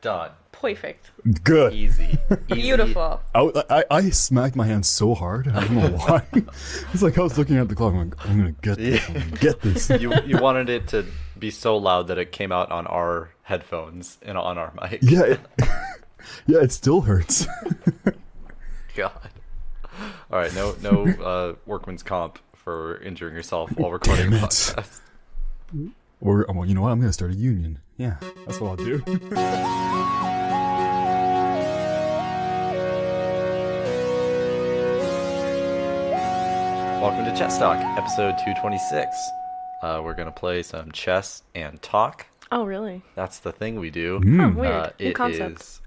Done. Perfect. Good. Easy. Beautiful. I smacked my hand so hard. I don't know why. It's like I was looking at the clock. I'm like, I'm gonna get this. I'm gonna get this. You wanted it to be so loud that it came out on our headphones and on our mic. Yeah. Yeah, it still hurts. God. All right, no workman's comp for injuring yourself while recording a Damn it. podcast. Or, well, you know what? I'm gonna start a union. Yeah, that's what I'll do. Welcome to Chess Talk, episode 226. We're gonna play some chess and talk. Oh, really? That's the thing we do. Oh, weird. New It concept. is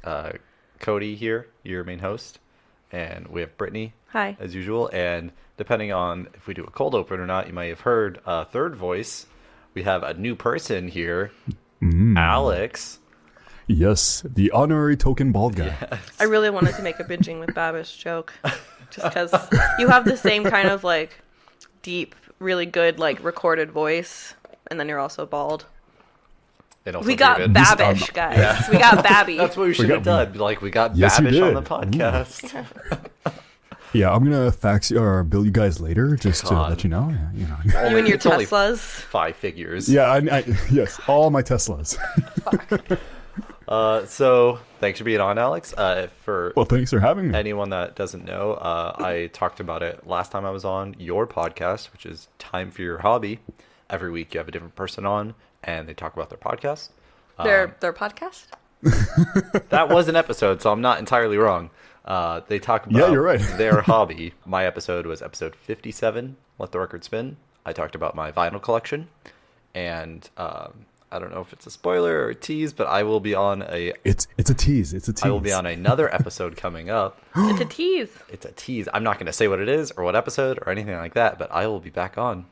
Cody here, your main host, and we have Brittany, Hi. as usual. And depending on if we do a cold open or not, you might have heard a third voice. We have a new person here, Alex. Yes, the honorary token bald guy. Yes. I really wanted to make a binging with Babish joke. Just because you have the same kind of, like, deep, really good, like, recorded voice. And then you're also bald. And also We got David. Babish, guys. Yeah. We got Babby. That's what we should have done. Like, we got Yes, you Babish on did. the podcast. Yeah, I'm gonna fax you or bill you guys later just to God. let you know. Yeah, you know. You and your It's only Teslas. 5 figures. Yeah, yes, all my Teslas. So thanks for being on, Alex. For Well, thanks for having me. anyone that doesn't know, I talked about it last time I was on your podcast, which is Time for Your Hobby. Every week you have a different person on, and they talk about their podcast. Their podcast? That was an episode, so I'm not entirely wrong. They talk about you're right. their hobby. My episode was episode 57, Let the Record Spin. I talked about my vinyl collection, and I don't know if it's a spoiler or a tease, but I will be on a... It's a tease. It's a tease. I will be on another episode coming up. It's a tease. It's a tease. I'm not going to say what it is or what episode or anything like that, but I will be back on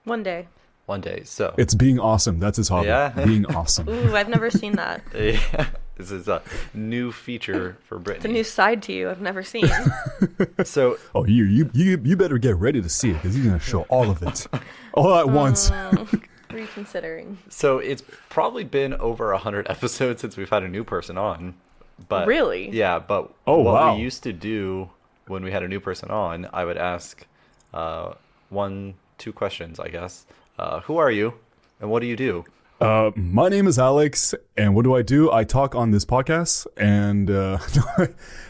One day. one day. So It's being awesome. That's his hobby. Yeah. Being awesome. Ooh, I've never seen that. yeah, this is a new feature for It's a Brittany. new side to you I've never seen. So Oh, you better get ready to see it because he's gonna show all of it, all at once. Reconsidering. So it's probably been over 100 episodes since we've had a new person on. But Really? Yeah, but Oh, what wow. we used to do when we had a new person on, I would ask 2 questions, I guess. Who are you and what do you do? My name is Alex, and what do? I talk on this podcast, and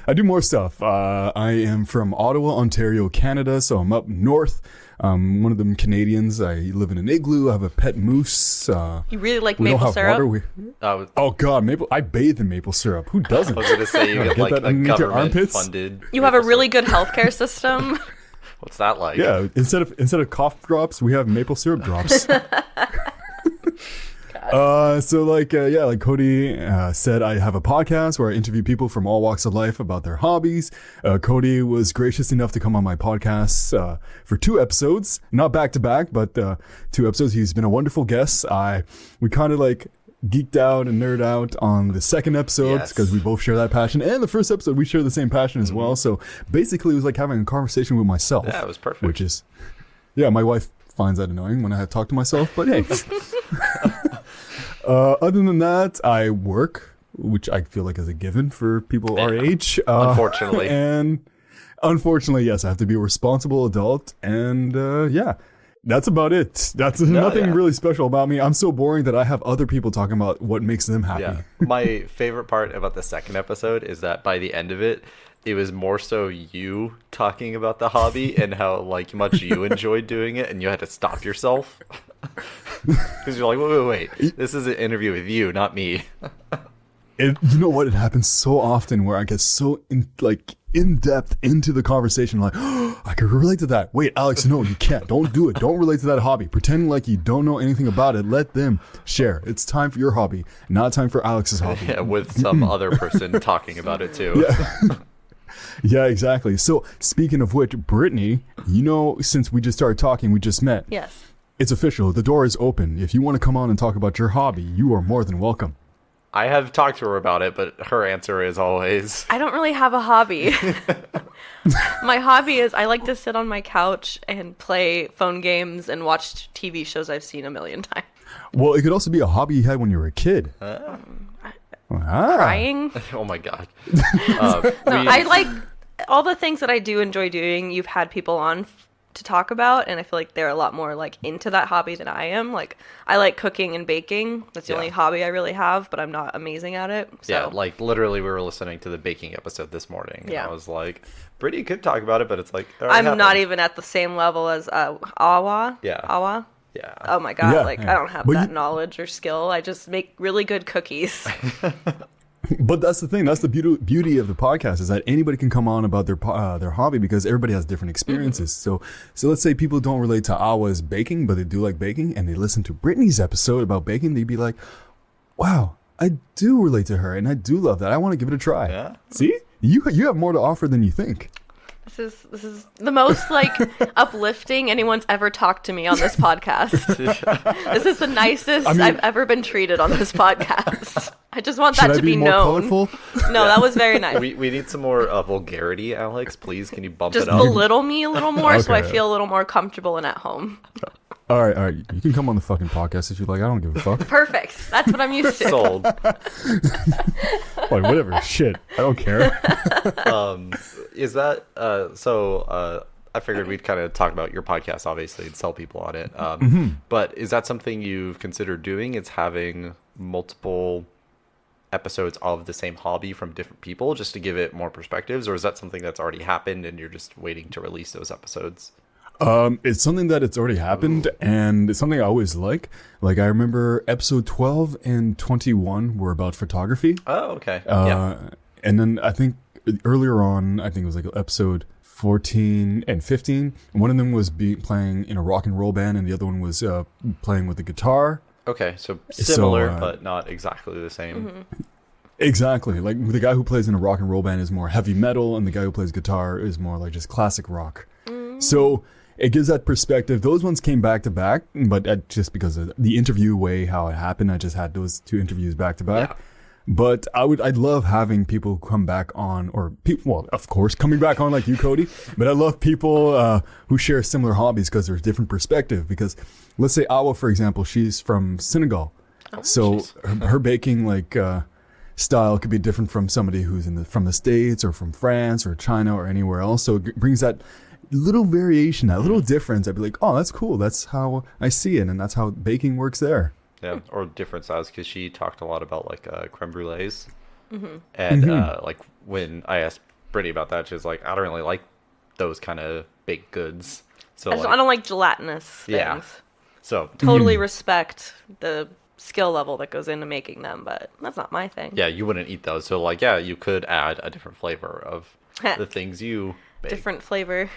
I do more stuff. I am from Ottawa, Ontario, Canada, so I'm up north. I'm one of them Canadians. I live in an igloo. I have a pet moose. You really like We don't maple have syrup? water. I Oh God, maple! I bathe in maple syrup. Who doesn't? was going to say you get Get like that a underneath your armpits? government-funded... You have a really good healthcare system. What's that like? Yeah, instead of cough drops, we have maple syrup drops. Like Cody said, I have a podcast where I interview people from all walks of life about their hobbies. Cody was gracious enough to come on my podcast for 2 episodes, not back to back, but 2 episodes. He's been a wonderful guest. We kind of like geeked out and nerd out on the second episode Yes. because we both share that passion, and the first episode we share the same passion as well. So basically, it was like having a conversation with myself. Yeah, it was perfect. Which is, yeah, my wife finds that annoying when I have to talk to myself, but hey. Other than that, I work, which I feel like is a given for people our age. Unfortunately. And unfortunately, yes, I have to be a responsible adult. And yeah, that's about it. That's nothing yeah. really special about me. I'm so boring that I have other people talking about what makes them happy. Yeah. My favorite part about the second episode is that by the end of it, it was more so you talking about the hobby and how like much you enjoyed doing it, and you had to stop yourself because you're like, wait, this is an interview with you, not me. You know what? It happens so often where I get so in depth into the conversation, like, oh, I can relate to that. Wait, Alex, no, you can't. Don't do it. Don't relate to that hobby. Pretend like you don't know anything about it. Let them share. It's time for your hobby, not time for Alex's hobby. Yeah, with some other person talking about it too. Yeah. Yeah, exactly. So speaking of which, Brittany, since we just started talking, we just met. Yes. It's official. The door is open. If you want to come on and talk about your hobby, you are more than welcome. I have talked to her about it, but her answer is always, I don't really have a hobby. My hobby is I like to sit on my couch and play phone games and watch TV shows I've seen a million times. Well, it could also be a hobby you had when you were a kid. crying. Oh my god. No, I like all the things that I do enjoy doing. You've had people on to talk about, and I feel like they're a lot more like into that hobby than I am. Like, I like cooking and baking. That's the only hobby I really have, but I'm not amazing at it. So. Yeah, like literally we were listening to the baking episode this morning. Yeah. And I was like, Brittany could talk about it, but it's like, I'm not even at the same level as Awa. Yeah. Awa. Yeah. Oh my god, Yeah, like yeah. I don't have But that knowledge or skill. I just make really good cookies. But that's the thing. That's the beauty of the podcast is that anybody can come on about their hobby because everybody has different experiences. So let's say people don't relate to Awa's baking, but they do like baking, and they listen to Brittany's episode about baking. They'd be like, "Wow, I do relate to her, and I do love that. I want to give it a try." Yeah. See, you have more to offer than you think. This is the most like uplifting anyone's ever talked to me on this podcast. This is the nicest I've ever been treated on this podcast. I just want that Should I to be more known. colorful? No, that was very nice. We need some more vulgarity, Alex. Please, can you bump Just it up? belittle me a little more so I Okay. feel a little more comfortable and at home. All right. You can come on the fucking podcast if you like. I don't give a fuck. Perfect. That's what I'm used to. Sold. Like whatever. Shit. I don't care. Is that so? I figured we'd kind of talk about your podcast, obviously, and sell people on it. But is that something you've considered doing? It's having multiple episodes of the same hobby from different people, just to give it more perspectives, or is that something that's already happened and you're just waiting to release those episodes? It's something that it's already happened, and it's something I always like. Like I remember episode 12 and 21 were about photography. Oh, okay. Yeah. And then I think earlier on, I think it was like episode 14 and 15. One of them was playing in a rock and roll band, and the other one was playing with the guitar. Okay, so similar, So, but not exactly the same. Exactly. Like the guy who plays in a rock and roll band is more heavy metal, and the guy who plays guitar is more like just classic rock. So it gives that perspective. Those ones came back to back, but just because of the interview way how it happened, I just had those two interviews back to back. Yeah. But I'd love having people come back on, or people, well, of course, coming back on like you, Cody. But I love people who share similar hobbies because there's different perspective. Because let's say Awa, for example, she's from Senegal, so her baking style could be different from somebody who's from the States or from France or China or anywhere else. So it brings that little variation, that little difference. I'd be like, oh, that's cool. That's how I see it, and that's how baking works there. Yeah, or different styles, because she talked a lot about like creme brulees, and like when I asked Brittany about that, she was like, "I don't really like those kind of baked goods." So I don't like gelatinous things. Yeah. So Totally respect the skill level that goes into making them, but that's not my thing. yeah, you wouldn't eat those. So like, yeah, you could add a different flavor of the things you bake. Different flavor.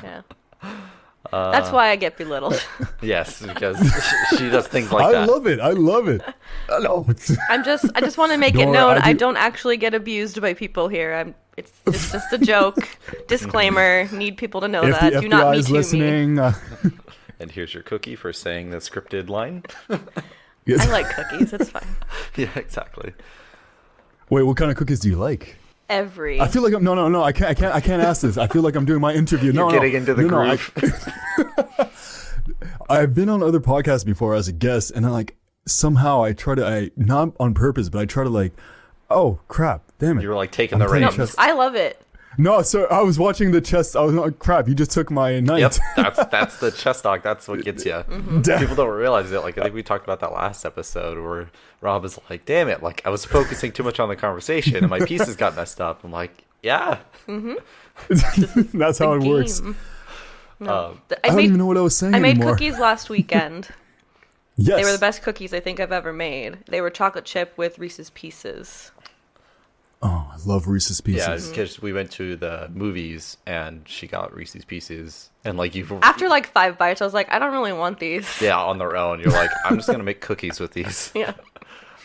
Yeah. That's why I get belittled. Yes, because she does things like I that. love it. I love it. I just want to make it Don't worry, known I I do- don't actually get abused by people here. It's just a joke. Disclaimer. Need people to know If that. the Do not FBI me is too me. listening, And here's your cookie for saying the scripted line. yes. I like cookies. It's fine. Yeah, exactly. Wait, what kind of cookies do you like? Every. I feel like no. I can't ask this. I feel like I'm doing my interview. You're getting into the groove. I've been on other podcasts before as a guest, and somehow I try to, not on purpose, but I try to oh crap, damn it. You were like taking I'm the playing reins. chess. I love it. No, so I was watching the chess. I was like, crap, you just took my knight. Yep, that's the chess talk. That's what gets you. Damn. People don't realize it. Like I think we talked about that last episode where Rob is like, "Damn it! Like I was focusing too much on the conversation and my pieces got messed up." I'm like, "Yeah." That's how it works. No. I don't even know what I was saying I made anymore. cookies last weekend. Yes. They were the best cookies I think I've ever made. They were chocolate chip with Reese's Pieces. Oh, I love Reese's Pieces. Yeah, because we went to the movies and she got Reese's Pieces and like you. After 5 bites, I was like, I don't really want these. Yeah, on their own, you're like, I'm just gonna make cookies with these. Yeah.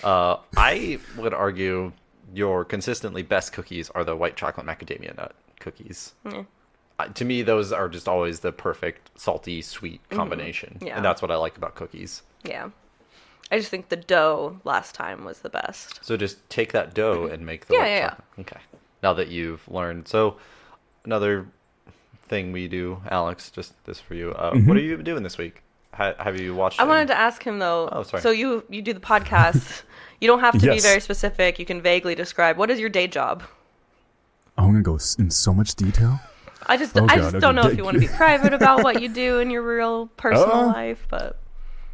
I would argue your consistently best cookies are the white chocolate macadamia nut cookies. Yeah. To me, those are just always the perfect salty sweet combination, Yeah. and that's what I like about cookies. Yeah. I just think the dough last time was the best. So just take that dough and make the Yeah, white yeah, chocolate. Okay. Now that you've learned, so another thing we do, Alex, just this for you. What are you doing this week? Have you watched? I wanted to ask him though. Oh, sorry. So you do the podcast. You don't have to be Yes. very specific. You can vaguely describe. What is your day job? I'm gonna go in so much detail. I just Oh, I God, just okay. don't know if you want to be private about what you do in your real personal life, but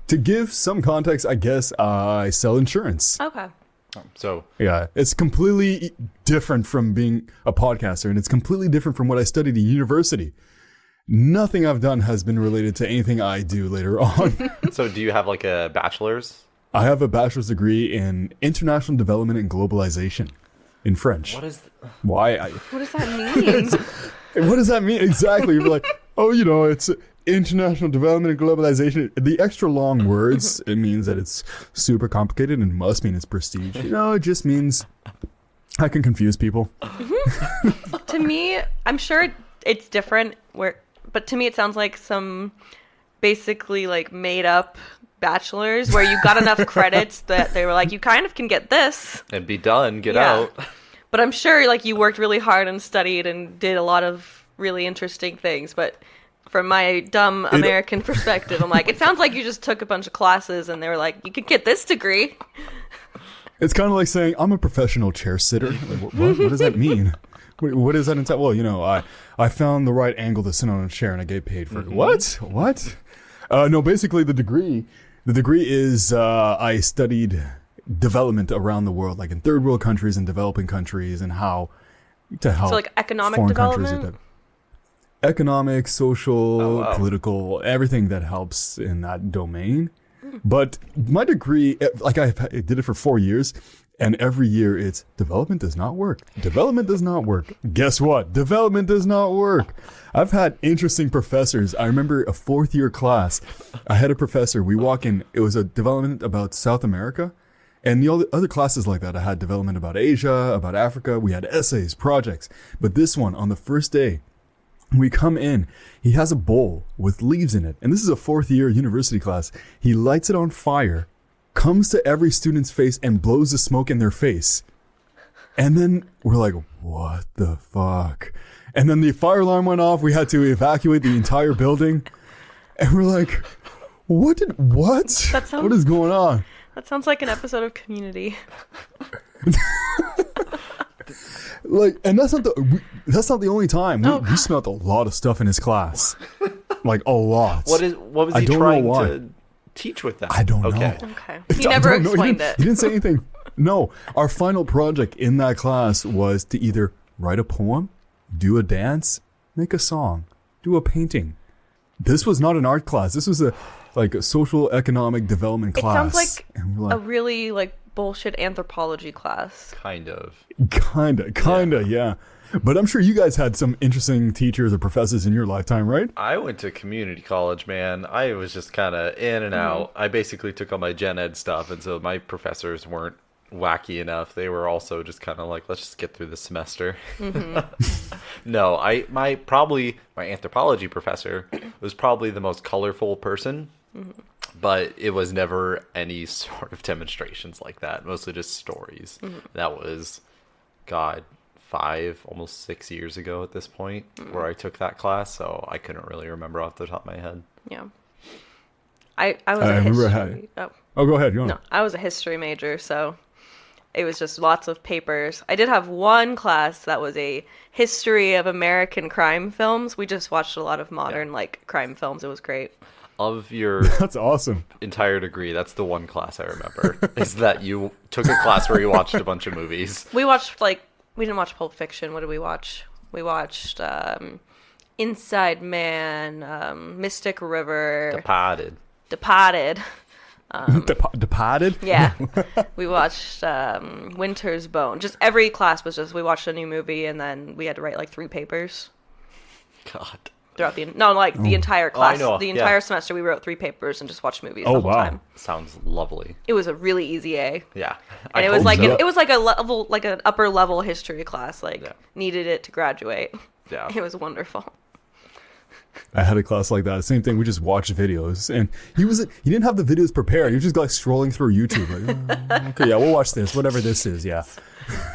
To give some context, I guess I sell insurance. okay. So Yeah, it's completely different from being a podcaster, and it's completely different from what I studied at university. Nothing I've done has been related to anything I do later on. so do you have like a bachelor's? I have a bachelor's degree in international development and globalization in French. What is? Why? What does that mean? What does that mean exactly? You're like, oh, it's international development and globalization. The extra long words, it means that it's super complicated and must mean it's prestige. It just means I can confuse people. To me, I'm sure it's different but to me it sounds like some basically like made up bachelors where you got enough credits that they were like, you kind of can get this. And be done. Get Yeah. out. But I'm sure like you worked really hard and studied and did a lot of really interesting things. But from my dumb American perspective, I'm like, it sounds like you just took a bunch of classes and they were like, you could get this degree. It's kind of like saying I'm a professional chair sitter. Like, what does that mean? What does that entail? Well, I found the right angle to sit on a chair and I get paid for it. What? No, basically the degree is I studied development around the world, like in third world countries and developing countries, and how to help. So like economic foreign countries development? with that. Economic, social, Oh, wow. political, everything that helps in that domain. But my degree, like I did it for 4 years, and every year it's development does not work. Development does not work. Guess what? Development does not work. I've had interesting professors. I remember a 4th year class. I had a professor. We walk in. It was a development about South America. And the other classes like that, I had development about Asia, about Africa. We had essays, projects. But this one, on the first day, we come in, he has a bowl with leaves in it. And this is a 4th year university class. He lights it on fire, comes to every student's face and blows the smoke in their face. And then we're like, what the fuck? And then the fire alarm went off. We had to evacuate the entire building. And we're like, what? What is going on? That sounds like an episode of Community. Like, and that's not the only time. We smelled a lot of stuff in his class. Like a lot. What was I he don't know trying why. to teach with that? I don't know. Okay. Okay. I He never don't know. explained He didn't it. say anything. No, our final project in that class was to either write a poem, do a dance, make a song, do a painting. This was not an art class. This was a social economic development It class. sounds like And we're a really like bullshit anthropology class. Kind of. kinda, yeah. But I'm sure you guys had some interesting teachers or professors in your lifetime, right? I went to community college, man. I was just kind of in and out. I basically took all my gen ed stuff, and so my professors weren't wacky enough. They were also just kind of like, let's just get through the semester. No, my anthropology professor was probably the most colorful person, but it was never any sort of demonstrations like that. Mostly just stories. That was, God, 5, almost 6 years ago at this point, where I took that class, so I couldn't really remember off the top of my head. Yeah. I was I a remember history. Oh, go ahead. You want No, I was a history major, so it was just lots of papers. I did have one class that was a history of American crime films. We just watched a lot of modern crime films. It was great. Of your That's awesome. entire degree, that's the one class I remember, is that you took a class where you watched a bunch of movies. We watched we didn't watch Pulp Fiction. What did we watch? We watched Inside Man, Mystic River, Departed. Departed? Yeah. We watched Winter's Bone. Just every class was just we watched a new movie and then we had to write 3 papers God. throughout the entire class. know, The yeah. entire semester we wrote 3 papers and just watched movies Oh, the whole wow. time. Sounds lovely. It was a really easy A. Yeah. And I it was hope like so. it was like a level an upper level history class Yeah. needed it to graduate. Yeah. It was wonderful. I had a class like that. Same thing. We just watched videos, and he didn't have the videos prepared. He was just like scrolling through YouTube. Like, oh, okay, yeah, we'll watch this, whatever this is. Yeah.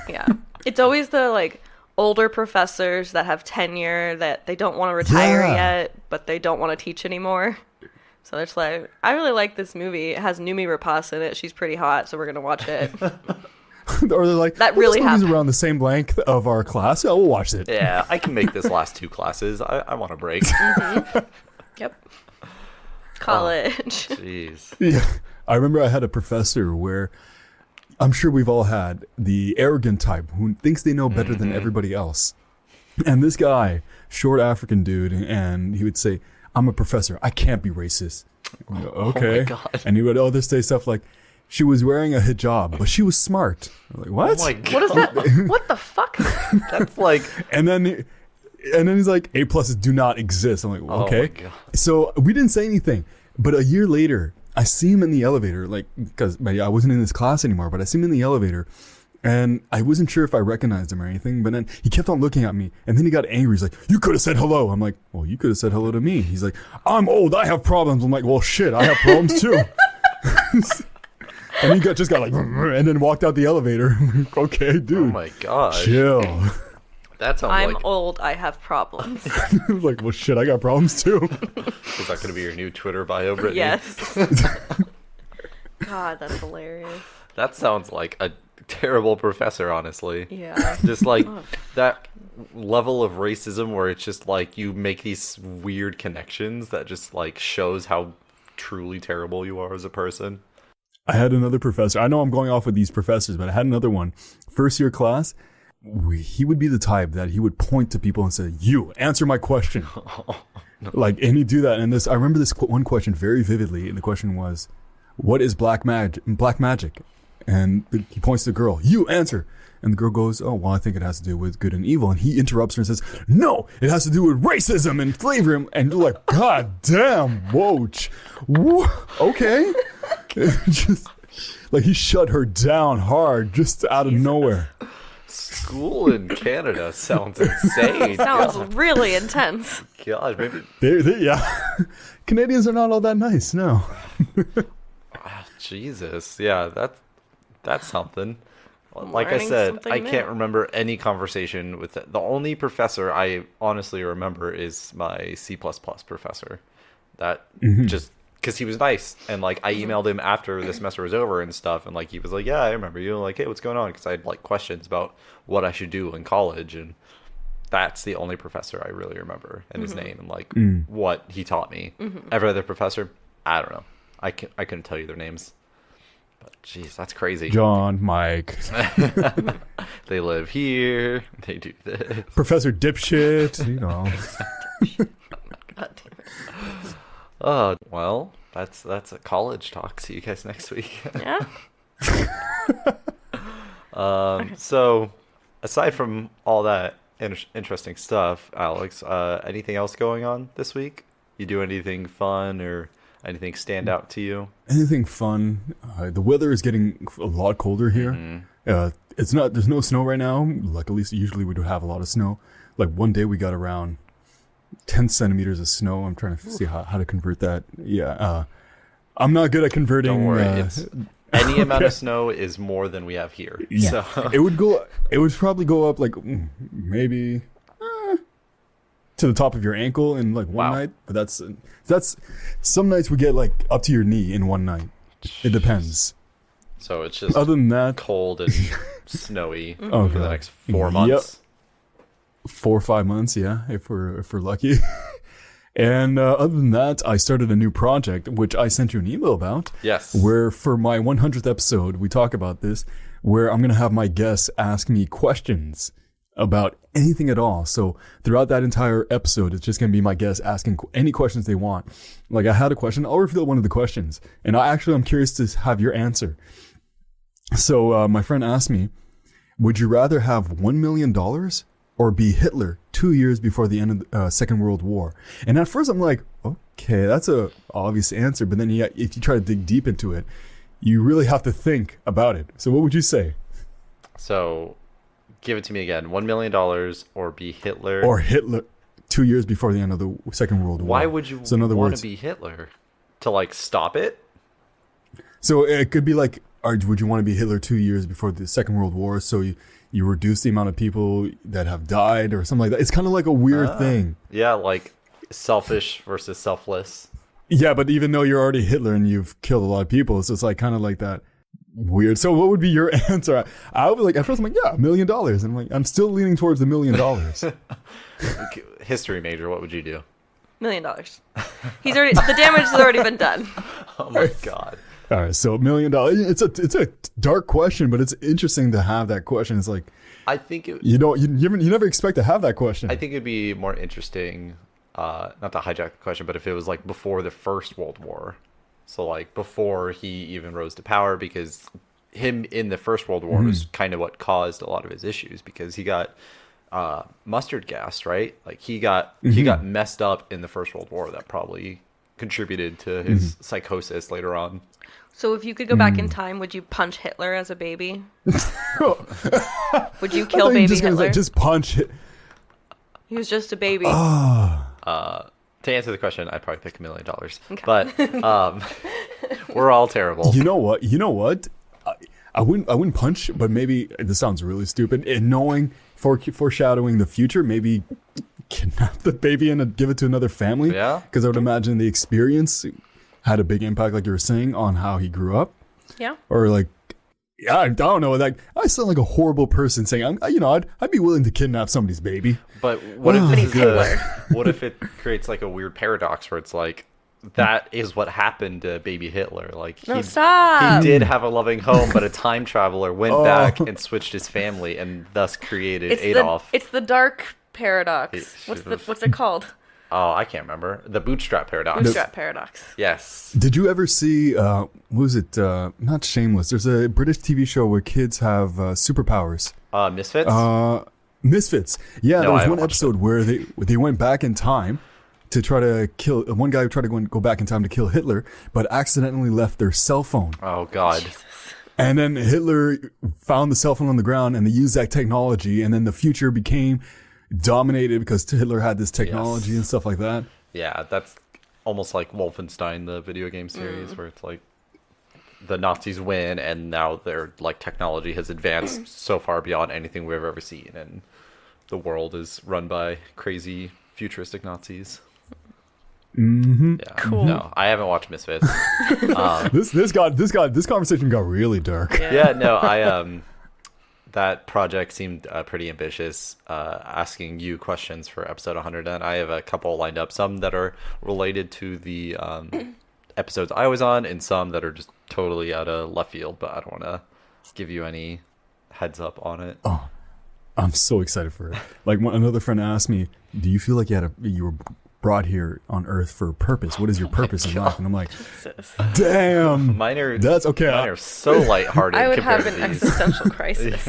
Yeah. It's always the older professors that have tenure that they don't want to retire Yeah. yet, but they don't want to teach anymore. So it's like, I really like this movie. It has Numi Rapace in it. She's pretty hot, so we're gonna watch it. Or they're like, That well, really this movie's happened. around the same length of our class. Yeah, we'll watch it. Yeah, I can make this last 2 classes. I want a break. Yep. College. Jeez. Yeah. I remember I had a professor where I'm sure we've all had the arrogant type who thinks they know better than everybody else. And this guy, short African dude, and he would say, I'm a professor. I can't be racist. Okay. Oh my God. And he would say stuff like, she was wearing a hijab, but she was smart. I'm like, what? Oh my God. What is that? What the fuck? That's like, And then he's like, A pluses do not exist. I'm like, oh okay. my God. So we didn't say anything. But a year later, I see him in the elevator, like, because I wasn't in his class anymore, but I see him in the elevator. And I wasn't sure if I recognized him or anything, but then he kept on looking at me. And then he got angry. He's like, you could have said hello. I'm like, well, you could have said hello to me. He's like, I'm old. I have problems. I'm like, well, shit, I have problems too. And he just got like, and then walked out the elevator. Okay, dude. Oh my gosh. Chill. That sounds I'm like, old. I have problems. Like, well, shit, I got problems too. is that going to be your new Twitter bio, Brittany? Yes. God, that's hilarious. That sounds like a terrible professor, honestly. Yeah. Just like that level of racism where it's just like you make these weird connections that just like shows how truly terrible you are as a person. I had another professor. I know I'm going off with these professors, but I had another one. First year class, he would be the type that he would point to people and say, you, answer my question. Like, and he'd do that. And I remember this one question very vividly. And the question was, what is black magic? And he points to the girl, you answer. And the girl goes, oh, well, I think it has to do with good and evil. And he interrupts her and says, no, it has to do with racism and slavery. And you're like, God damn, whoa. Okay. Just like he shut her down hard just out of nowhere. School in Canada sounds insane. Sounds really intense. God, maybe. Yeah. Canadians are not all that nice, no. Jesus, yeah, that's something. Like I Learning said, something I new. can't remember any conversation with it. The only professor I honestly remember is my C++ professor. That just because he was nice, and like I emailed him after the semester was over and stuff, and like he was like, "Yeah, I remember you." Like, hey, what's going on? Because I had like questions about what I should do in college, and that's the only professor I really remember and his name and like what he taught me. Every other professor, I don't know. I couldn't tell you their names. But jeez, that's crazy. John, Mike, They live here. They do this. Professor Dipshit, you know. God damn it. Oh well, that's a college talk. See you guys next week. Yeah. So, aside from all that interesting stuff, Alex, anything else going on this week? You do anything fun or anything stand out to you? Anything fun? The weather is getting a lot colder here. It's not. There's no snow right now. Like at least usually we do have a lot of snow. Like one day we got around 10 centimeters of snow. I'm trying to see how to convert that. Yeah. I'm not good at converting. Don't worry, it's any amount of snow is more than we have here. Yeah. So It would probably go up like maybe to the top of your ankle in like one Wow. night. But that's some nights we get like up to your knee in one night. It depends. so it's just Other than that, cold and snowy Oh, for the God. next 4 months. 4 or 5 months, yeah, if we're lucky. And other than that, I started a new project, which I sent you an email about. Yes. Where for my 100th episode, we talk about this, where I'm going to have my guests ask me questions about anything at all. So throughout that entire episode, it's just going to be my guests asking any questions they want. Like I had a question, I'll reveal one of the questions. And I'm curious to have your answer. So my friend asked me, would you rather have $1 million or be Hitler 2 years before the end of the Second World War? And at first I'm like, okay, that's a obvious answer. But then if you try to dig deep into it, you really have to think about it. So what would you say? So, give it to me again. $1 million or be Hitler. Or Hitler 2 years before the end of the Second World War. Why would you So in other want words, to be Hitler? To like stop it? so it could be like, would you want to be Hitler 2 years before the Second World War? So you reduce the amount of people that have died or something like that. It's kind of like a weird thing. Yeah, like selfish versus selfless. Yeah, but even though you're already Hitler and you've killed a lot of people, it's just like kind of like that weird. So what would be your answer? I was like, at first I'm like, yeah, $1 million. And I'm like, I'm still leaning towards $1 million. History major, what would you do? $1 million. He's already the damage has already been done. Oh my god. All right, so $1 million. It's a dark question, but it's interesting to have that question. It's like I think it, you never expect to have that question. I think it'd be more interesting, not to hijack the question, but if it was like before the First World War. So like before he even rose to power, because him in the First World War was kind of what caused a lot of his issues, because he got mustard gas, right? Like he got messed up in the First World War. That probably contributed to his psychosis later on. So if you could go back in time, would you punch Hitler as a baby? Would you kill baby Hitler? Just punch it. He was just a baby. To answer the question, I'd probably pick $1 million. Okay. But we're all terrible. You know what? I wouldn't punch, but maybe this sounds really stupid. And knowing foreshadowing the future, maybe kidnap the baby and give it to another family. Yeah. Because I would imagine the experience had a big impact, like you were saying, on how he grew up. Yeah. Or like, yeah, I don't know. Like I sound like a horrible person saying, I'd be willing to kidnap somebody's baby. But what if it creates like a weird paradox where it's like that is what happened to baby Hitler? Like stop. He did have a loving home, but a time traveler went back and switched his family and thus created Adolf. It's the dark paradox. What's it called? Oh, I can't remember. The bootstrap paradox. Bootstrap paradox. Yes. Did you ever see, what was it? Not Shameless. There's a British TV show where kids have superpowers. Misfits? Misfits. Yeah, No, there was I one haven't episode where they went back in time to try to kill, one guy tried to go back in time to kill Hitler, but accidentally left their cell phone. Oh, God. And then Hitler found the cell phone on the ground and they used that technology, and then the future became dominated because Hitler had this technology and stuff like that. Yeah, that's almost like Wolfenstein, the video game series, where it's like the Nazis win and now their like technology has advanced so far beyond anything we've ever seen, and the world is run by crazy futuristic Nazis. Mm-hmm. Yeah. Cool. No, I haven't watched Misfits. This conversation got really dark. Yeah, no, that project seemed pretty ambitious, asking you questions for episode 100, and I have a couple lined up, some that are related to the episodes I was on, and some that are just totally out of left field, but I don't want to give you any heads up on it. Oh, I'm so excited for it. Like another friend asked me, do you feel like you were brought here on Earth for a purpose? What is your purpose in life? And I'm like, damn. Mine are so lighthearted. I would have compared an to these. existential crisis.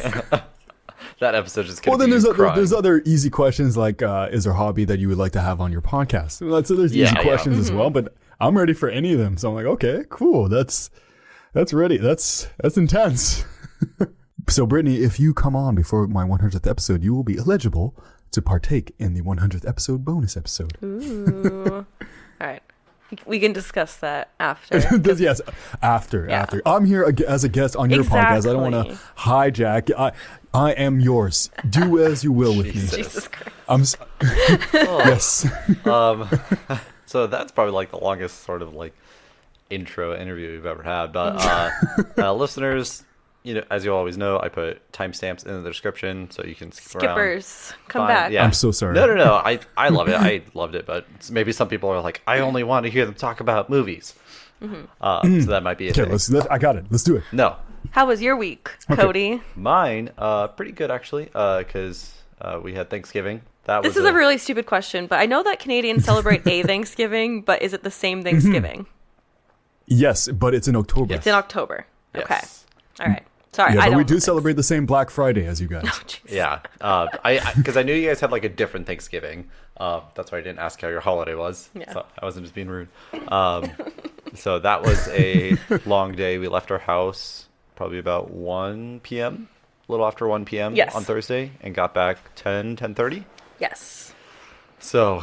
That episode just gonna Well, then be there's other easy questions like, is there a hobby that you would like to have on your podcast? So there's easy questions as well, but I'm ready for any of them. So I'm like, okay, cool. That's ready. That's intense. So Brittany, if you come on before my 100th episode, you will be eligible to partake in the 100th episode bonus episode. Ooh. All right. We can discuss that after. Yes, after. I'm here as a guest on your podcast. I don't want to hijack. I am yours. Do as you will with me. Jesus Christ. Yes. So that's probably like the longest sort of like intro interview we've ever had. But listeners, as you always know, I put timestamps in the description so you can skip Skippers, around, come back. Yeah. I'm so sorry. No. I love it. I loved it, but maybe some people are like, I only want to hear them talk about movies. So that might be a Okay, thing. I got it. Let's do it. No, How was your week, Cody? mine pretty good actually, because we had Thanksgiving. This is a really stupid question, but I know that Canadians celebrate a Thanksgiving, but is it the same Thanksgiving? Yes, but it's in October. It's in October. Yes. Okay. All right. Sorry, Yeah, I but don't we do know celebrate the same Black Friday as you guys. Oh, jeez. Yeah, because I knew you guys had like a different Thanksgiving. That's why I didn't ask how your holiday was. Yeah. So I wasn't just being rude. So that was a long day. We left our house probably about 1 p.m., a little after 1 p.m. Yes. on Thursday, and got back 10:30. Yes. So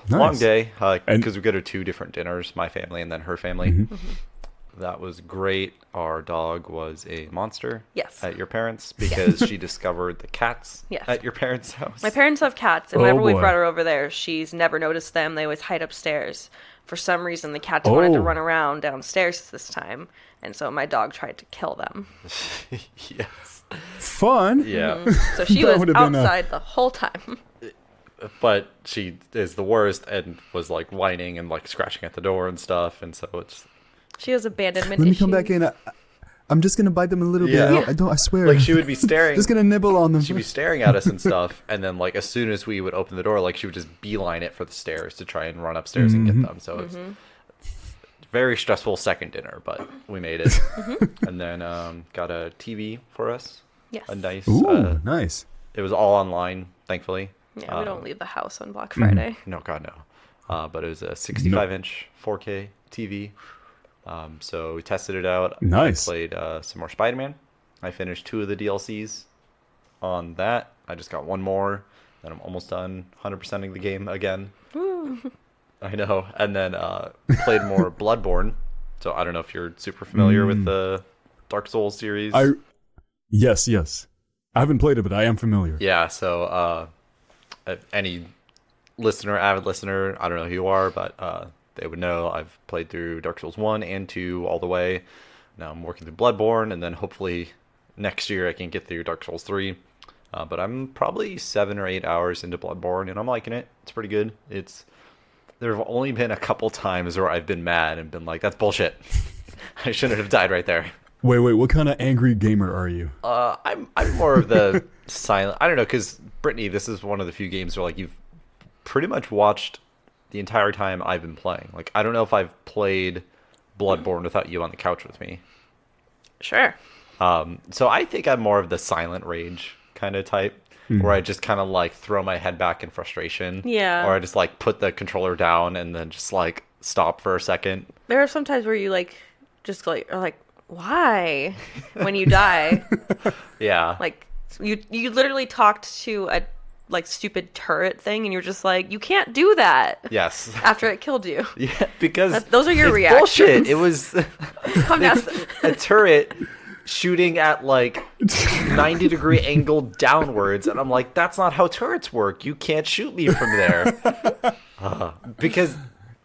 Nice. long day, because we go to 2 different dinners, my family and then her family. that was great. Our dog was a monster. Yes. At your parents' because she discovered the cats. Yes. At your parents' house. My parents have cats, and Oh, whenever we boy. brought her over there, she's never noticed them. They always hide upstairs. For some reason, the cats wanted to Oh. run around downstairs this time, and so my dog tried to kill them. Yes. Fun. Yeah. So she That was would've been outside the whole time. But she is the worst and was like whining and like scratching at the door and stuff, and so it's She has abandonment Let me issues. come back in. I'm just gonna bite them a little Yeah. bit. I swear. like she would be staring. just gonna nibble on them. She'd be staring at us and stuff, and then like as soon as we would open the door, like she would just beeline it for the stairs to try and run upstairs and get them. So it's very stressful second dinner, but we made it. And then got a TV for us. Yes. A nice. Ooh, nice. It was all online, thankfully. Yeah, we don't leave the house on Black Friday. No, God, no. But it was a 65-inch 4K TV. So we tested it out. Nice. I played some more Spider-Man. I finished 2 of the DLCs on that. I just got 1 more. Then I'm almost done 100%ing the game again. I know. And then played more Bloodborne. So I don't know if you're super familiar with the Dark Souls series. Yes. I haven't played it, but I am familiar. Yeah, so if any listener, avid listener, I don't know who you are, but they would know I've played through Dark Souls 1 and 2 all the way. Now I'm working through Bloodborne, and then hopefully next year I can get through Dark Souls 3. But I'm probably 7 or 8 hours into Bloodborne, and I'm liking it. It's pretty good. There have only been a couple times where I've been mad and been like, that's bullshit. I shouldn't have died right there. Wait. What kind of angry gamer are you? I'm more of the silent. I don't know, because Brittany, this is one of the few games where like you've pretty much watched the entire time I've been playing. Like I don't know if I've played Bloodborne without you on the couch with me. Sure. So I think I'm more of the silent rage kind of type, where I just kind of like throw my head back in frustration. Yeah. Or I just like put the controller down and then just like stop for a second. There are some times where you like just like are like, why? When you die, Yeah. like you literally talked to a like stupid turret thing, and you're just like, you can't do that. Yes. After it killed you. Yeah, because Those are your it's reactions. bullshit. It was Come down. a turret shooting at like 90-degree angle downwards, and I'm like, that's not how turrets work. You can't shoot me from there. Because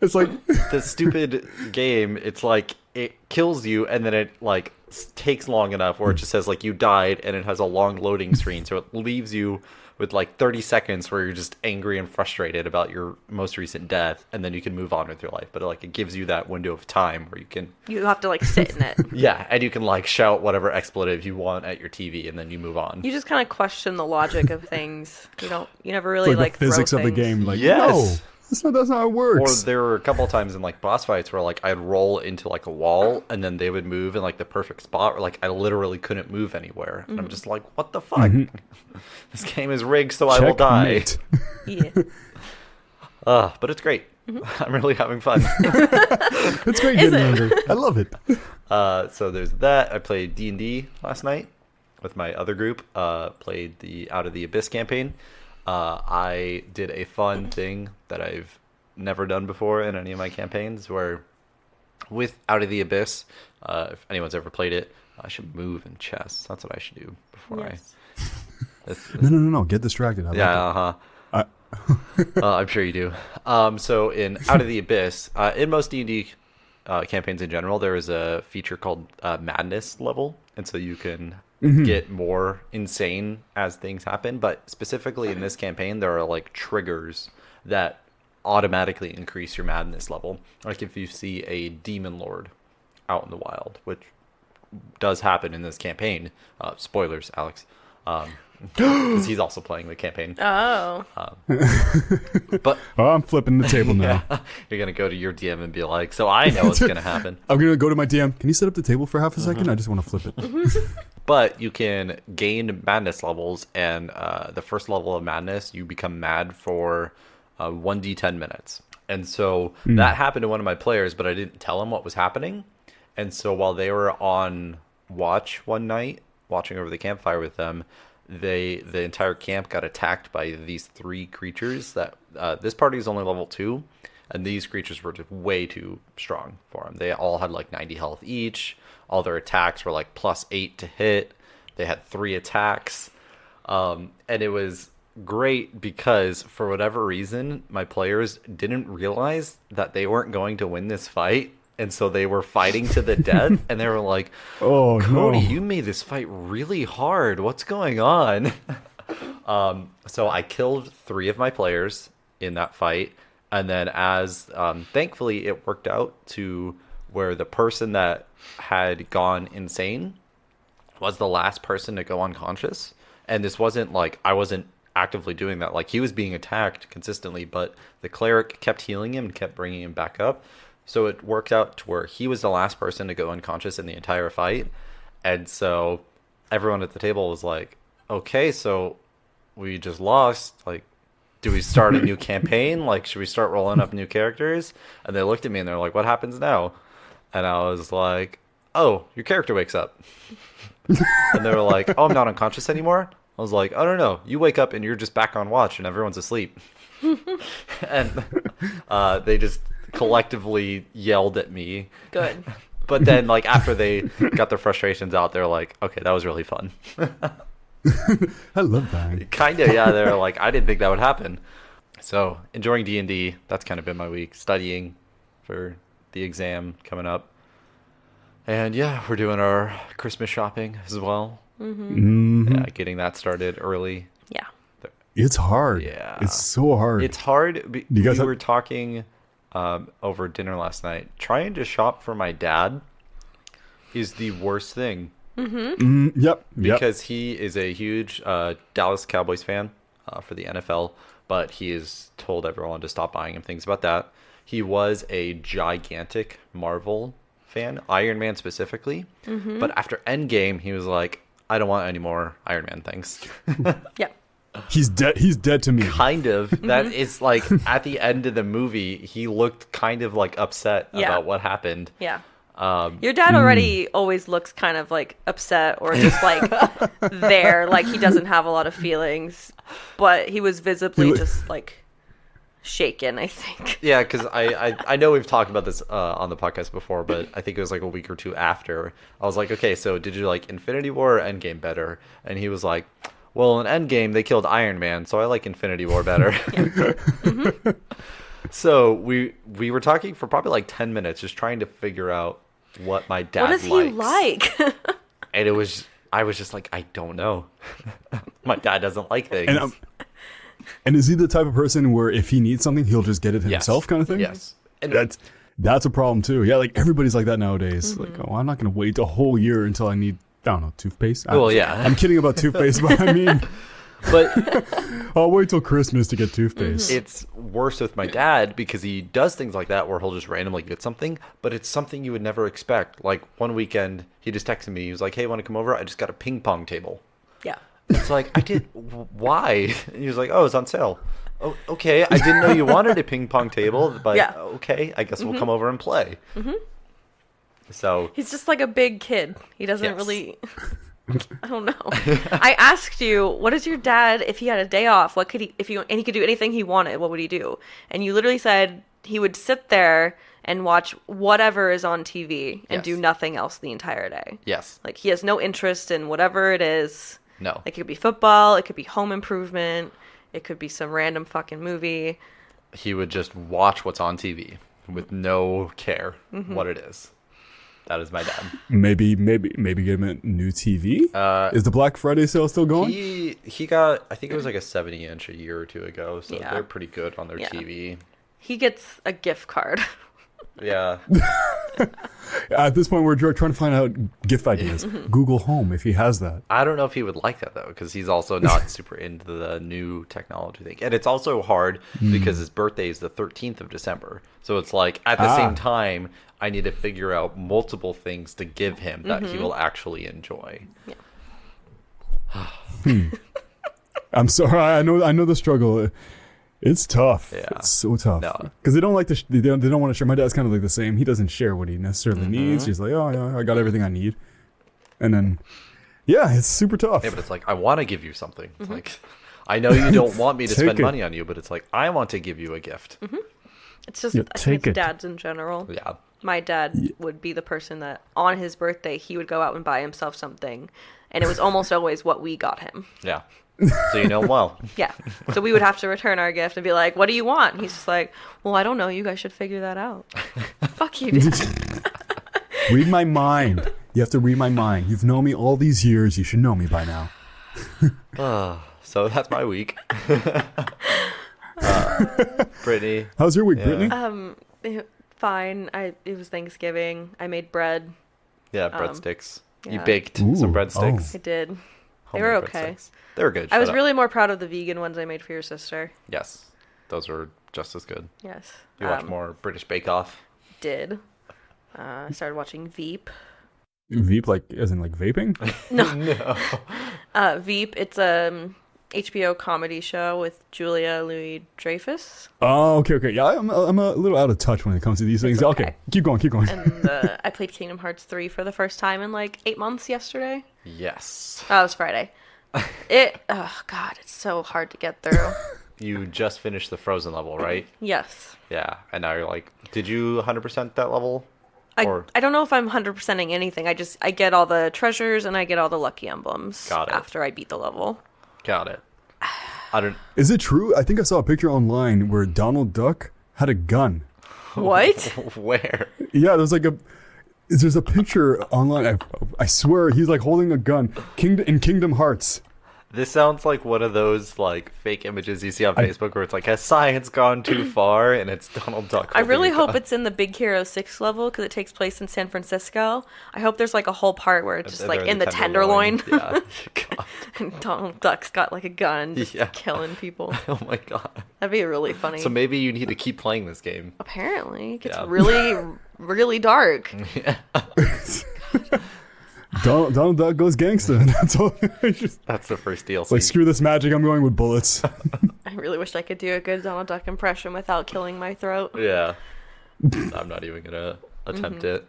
It's like the stupid game, it's like it kills you, and then it like takes long enough where it just says like you died, and it has a long loading screen, so it leaves you with like 30 seconds where you're just angry and frustrated about your most recent death, and then you can move on with your life. But it gives you that window of time where you can You have to like sit in it. yeah, and you can like shout whatever expletive you want at your TV, and then you move on. You just kind of question the logic of things. You never really like the physics throw of the things. game. Like, Yes. no, that's not how it Or works. there were a couple of times in like boss fights where like I'd roll into like a wall, and then they would move in like the perfect spot where like I literally couldn't move anywhere, and I'm just like, what the fuck? This game is rigged, so I will die. Checkmate. Yeah. But it's great. I'm really having fun. It's great Is getting it? angry. I love it. So there's that. I played D&D last night with my other group. Played the Out of the Abyss campaign. I did a fun thing that I've never done before in any of my campaigns, where with Out of the Abyss, if anyone's ever played it, I should move in chess. That's what I should do before Yes. No. Get distracted. I like it. Yeah, I'm sure you do. So in Out of the Abyss, in most D&D campaigns in general, there is a feature called Madness level, and so you can get more insane as things happen. But specifically in this campaign, there are like triggers that automatically increase your madness level. Like if you see a demon lord out in the wild, which does happen in this campaign. Spoilers, Alex. Because he's also playing the campaign. Oh. But Oh, I'm flipping the table now. you're going to go to your DM and be like, so I know what's going to happen. I'm gonna go to my DM. Can you set up the table for half a second? I just want to flip it. But you can gain madness levels, and the first level of madness, you become mad for 1d10 minutes. And so that happened to one of my players, but I didn't tell him what was happening. And so while they were on watch one night, watching over the campfire with them, the entire camp got attacked by these 3 creatures that this party is only level 2, and these creatures were just way too strong for him. They all had like 90 health each. All their attacks were like +8 to hit. They had 3 attacks, and it was great because for whatever reason my players didn't realize that they weren't going to win this fight, and so they were fighting to the death, and they were like, Oh, Cody, no. you made this fight really hard, what's going on? So I killed 3 of my players in that fight, and then as thankfully it worked out to where the person that had gone insane was the last person to go unconscious. And this wasn't like I wasn't actively doing that. Like, he was being attacked consistently, but the cleric kept healing him and kept bringing him back up. So it worked out to where he was the last person to go unconscious in the entire fight. And so everyone at the table was like, okay, so we just lost. Like, do we start a new campaign? Like, should we start rolling up new characters? And they looked at me and they're like, what happens now? And I was like, oh, your character wakes up. And they were like, oh, I'm not unconscious anymore? I was like, I don't know. You wake up and you're just back on watch and everyone's asleep. And they just collectively yelled at me. Good. But then, like, after they got their frustrations out, they're like, okay, that was really fun. I love that. Kind of, yeah. They're like, I didn't think that would happen. So, enjoying D&D. That's kind of been my week. Studying for the exam coming up. And, yeah, we're doing our Christmas shopping as well. Yeah, getting that started early. Yeah. It's hard. Yeah. It's so hard. It's hard. You guys We were talking over dinner last night. Trying to shop for my dad is the worst thing. Yep. Because he is a huge Dallas Cowboys fan for the NFL, but he has told everyone to stop buying him things about that. He was a gigantic Marvel fan, Iron Man specifically, but after Endgame, he was like, I don't want any more Iron Man things. Yeah. He's dead. He's dead to me. Kind of. That is like at the end of the movie, he looked kind of like upset Yeah. about what happened. Yeah. Your dad already always looks kind of like upset or just like there, like he doesn't have a lot of feelings, but he was visibly just like shaken, I think. Yeah, because I know we've talked about this on the podcast before, but I think it was like a week or two after. I was like, okay, so did you like Infinity War or Endgame better? And he was like, well, in Endgame, they killed Iron Man, so I like Infinity War better. So we were talking for probably like 10 minutes just trying to figure out what my dad likes. What does he like? And I was just like, I don't know. My dad doesn't like things. And is he the type of person where if he needs something, he'll just get it himself, kind of thing? Yes. And That's a problem too. Yeah, like everybody's like that nowadays. Like, oh, I'm not gonna wait a whole year until I need, I don't know, toothpaste. Well, yeah. I'm kidding about toothpaste, but I mean, but I'll wait till Christmas to get toothpaste. it's worse with my dad because he does things like that where he'll just randomly get something, but it's something you would never expect. Like one weekend, he just texted me. He was like, hey, want to come over? I just got a ping pong table. Yeah. It's like, I did, why? And he was like, oh, it's on sale. Oh, okay. I didn't know you wanted a ping pong table, but Yeah. okay. I guess we'll come over and play. So He's just like a big kid. He doesn't Yes. really. I don't know. I asked you, what is your dad if he had a day off? What could he and he could do anything he wanted? What would he do? And you literally said he would sit there and watch whatever is on TV and Yes. do nothing else the entire day. yes, Like he has no interest in whatever it is. no. Like it could be football, it could be Home Improvement, it could be some random fucking movie. He would just watch what's on TV with no care what it is. That is my dad. Maybe get him a new TV. Is the Black Friday sale still going? He got, I think it was like a 70-inch a year or two ago, so Yeah. they're pretty good on their Yeah. TV. He gets a gift card. Yeah. At this point, we're trying to find out gift ideas. Google Home, if he has that. I don't know if he would like that though, because he's also not super into the new technology thing. And it's also hard because his birthday is the 13th of December. So it's like at the same time, I need to figure out multiple things to give him that he will actually enjoy. I'm sorry. I know the struggle. It's tough. Yeah. It's so tough. No. Because they don't like to. They don't want to share. My dad's kind of like the same. He doesn't share what he necessarily needs. He's like, oh yeah, I got everything I need. And then, yeah, it's super tough. Yeah, but it's like, I want to give you something. It's like, I know you don't want me to Take spend it. money on you, but it's like, I want to give you a gift. It's just, Yeah, I take think it's it. dads in general. Yeah. My dad would be the person that on his birthday he would go out and buy himself something, and it was almost always what we got him. Yeah. So you know him well. Yeah. So we would have to return our gift and be like, "What do you want?" And he's just like, "Well, I don't know. You guys should figure that out." Fuck you, Dad. Read my mind. You have to read my mind. You've known me all these years. You should know me by now. So that's my week. Brittany. How's your week, Yeah. Brittany? Fine. It was Thanksgiving. I made bread. Yeah, breadsticks. You yeah. baked Ooh, some breadsticks. I did. They Homemade were okay. breadsticks. They were good. I was shut up. really more proud of the vegan ones I made for your sister. Yes. Those were just as good. Yes. You watch more British Bake Off? Did. I started watching Veep. Veep, like, as in, like, vaping? Veep, it's a HBO comedy show with Julia Louis-Dreyfus. Oh, okay. Yeah, I'm a little out of touch when it comes to these things. Okay. okay. Keep going. And I played Kingdom Hearts 3 for the first time in like 8 months yesterday. Yes. Oh, it was Friday. Oh God, it's so hard to get through. You just finished the Frozen level, right? Yes. Yeah. And now you're like, did you 100% that level? I don't know if I'm 100%ing anything. I get all the treasures and I get all the lucky emblems Got it. after I beat the level. Got it. I don't. Is it true? I think I saw a picture online where Donald Duck had a gun. What? Where? Yeah, there's a picture online. I swear he's like holding a gun. In Kingdom Hearts. This sounds like one of those like fake images you see on Facebook where it's like, has science gone too far? And it's Donald Duck. I really holding a hope gun. it's in the Big Hero 6 level because it takes place in San Francisco. I hope there's like a whole part where it's just They're like in the Tenderloin. Yeah. God. And Donald Duck's got like a gun just Yeah. killing people. Oh my god. That'd be really funny. So maybe you need to keep playing this game. Apparently, it gets Yeah. really, really dark. Yeah. Donald Duck goes gangster. That's all. That's the first DLC. Like, screw this magic. I'm going with bullets. I really wish I could do a good Donald Duck impression without killing my throat. Yeah. I'm not even gonna attempt it.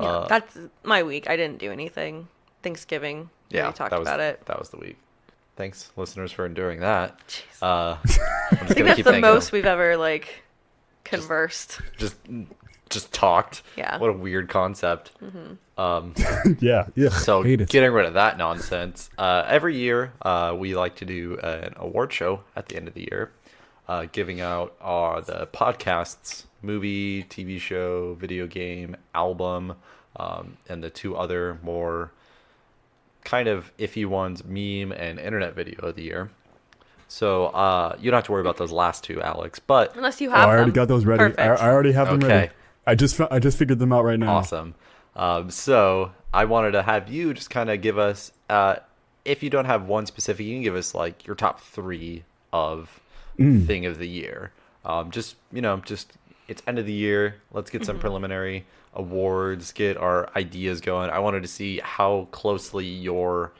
Yeah, that's my week. I didn't do anything. Thanksgiving. Yeah, we talked that was about it. That was the week. Thanks, listeners, for enduring that. Jeez. I'm I just think gonna that's keep the thanking most them. we've ever like conversed. Just talked. Yeah. What a weird concept. Yeah. So Hate it. getting rid of that nonsense. Every year, we like to do an award show at the end of the year, giving out the podcasts, movie, TV show, video game, album, and the two other more kind of iffy ones, meme and internet video of the year. So you don't have to worry about those last two, Alex. But Unless you Oh, have I already them. got those ready. Perfect. I already have them ready. Okay. I just figured them out right now. awesome. So I wanted to have you just kind of give us, if you don't have one specific, you can give us like your top three of thing of the year. Just it's end of the year. Let's get some preliminary awards, get our ideas going. I wanted to see how closely your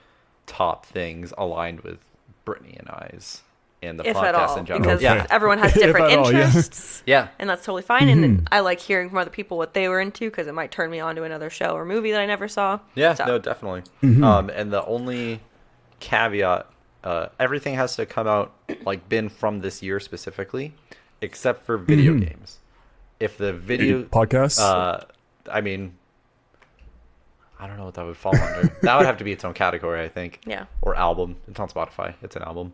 top things aligned with Brittany and I's and the If podcast at all, in general. because Yeah. everyone has If different at all, yeah. interests. Yeah. And that's totally fine. And I like hearing from other people what they were into because it might turn me on to another show or movie that I never saw. Yeah, So, no, definitely. And the only caveat, everything has to come out like been from this year specifically, except for video games. If the video Podcasts? I mean, I don't know what that would fall under. That would have to be its own category, I think. Yeah. Or album. It's on Spotify. It's an album.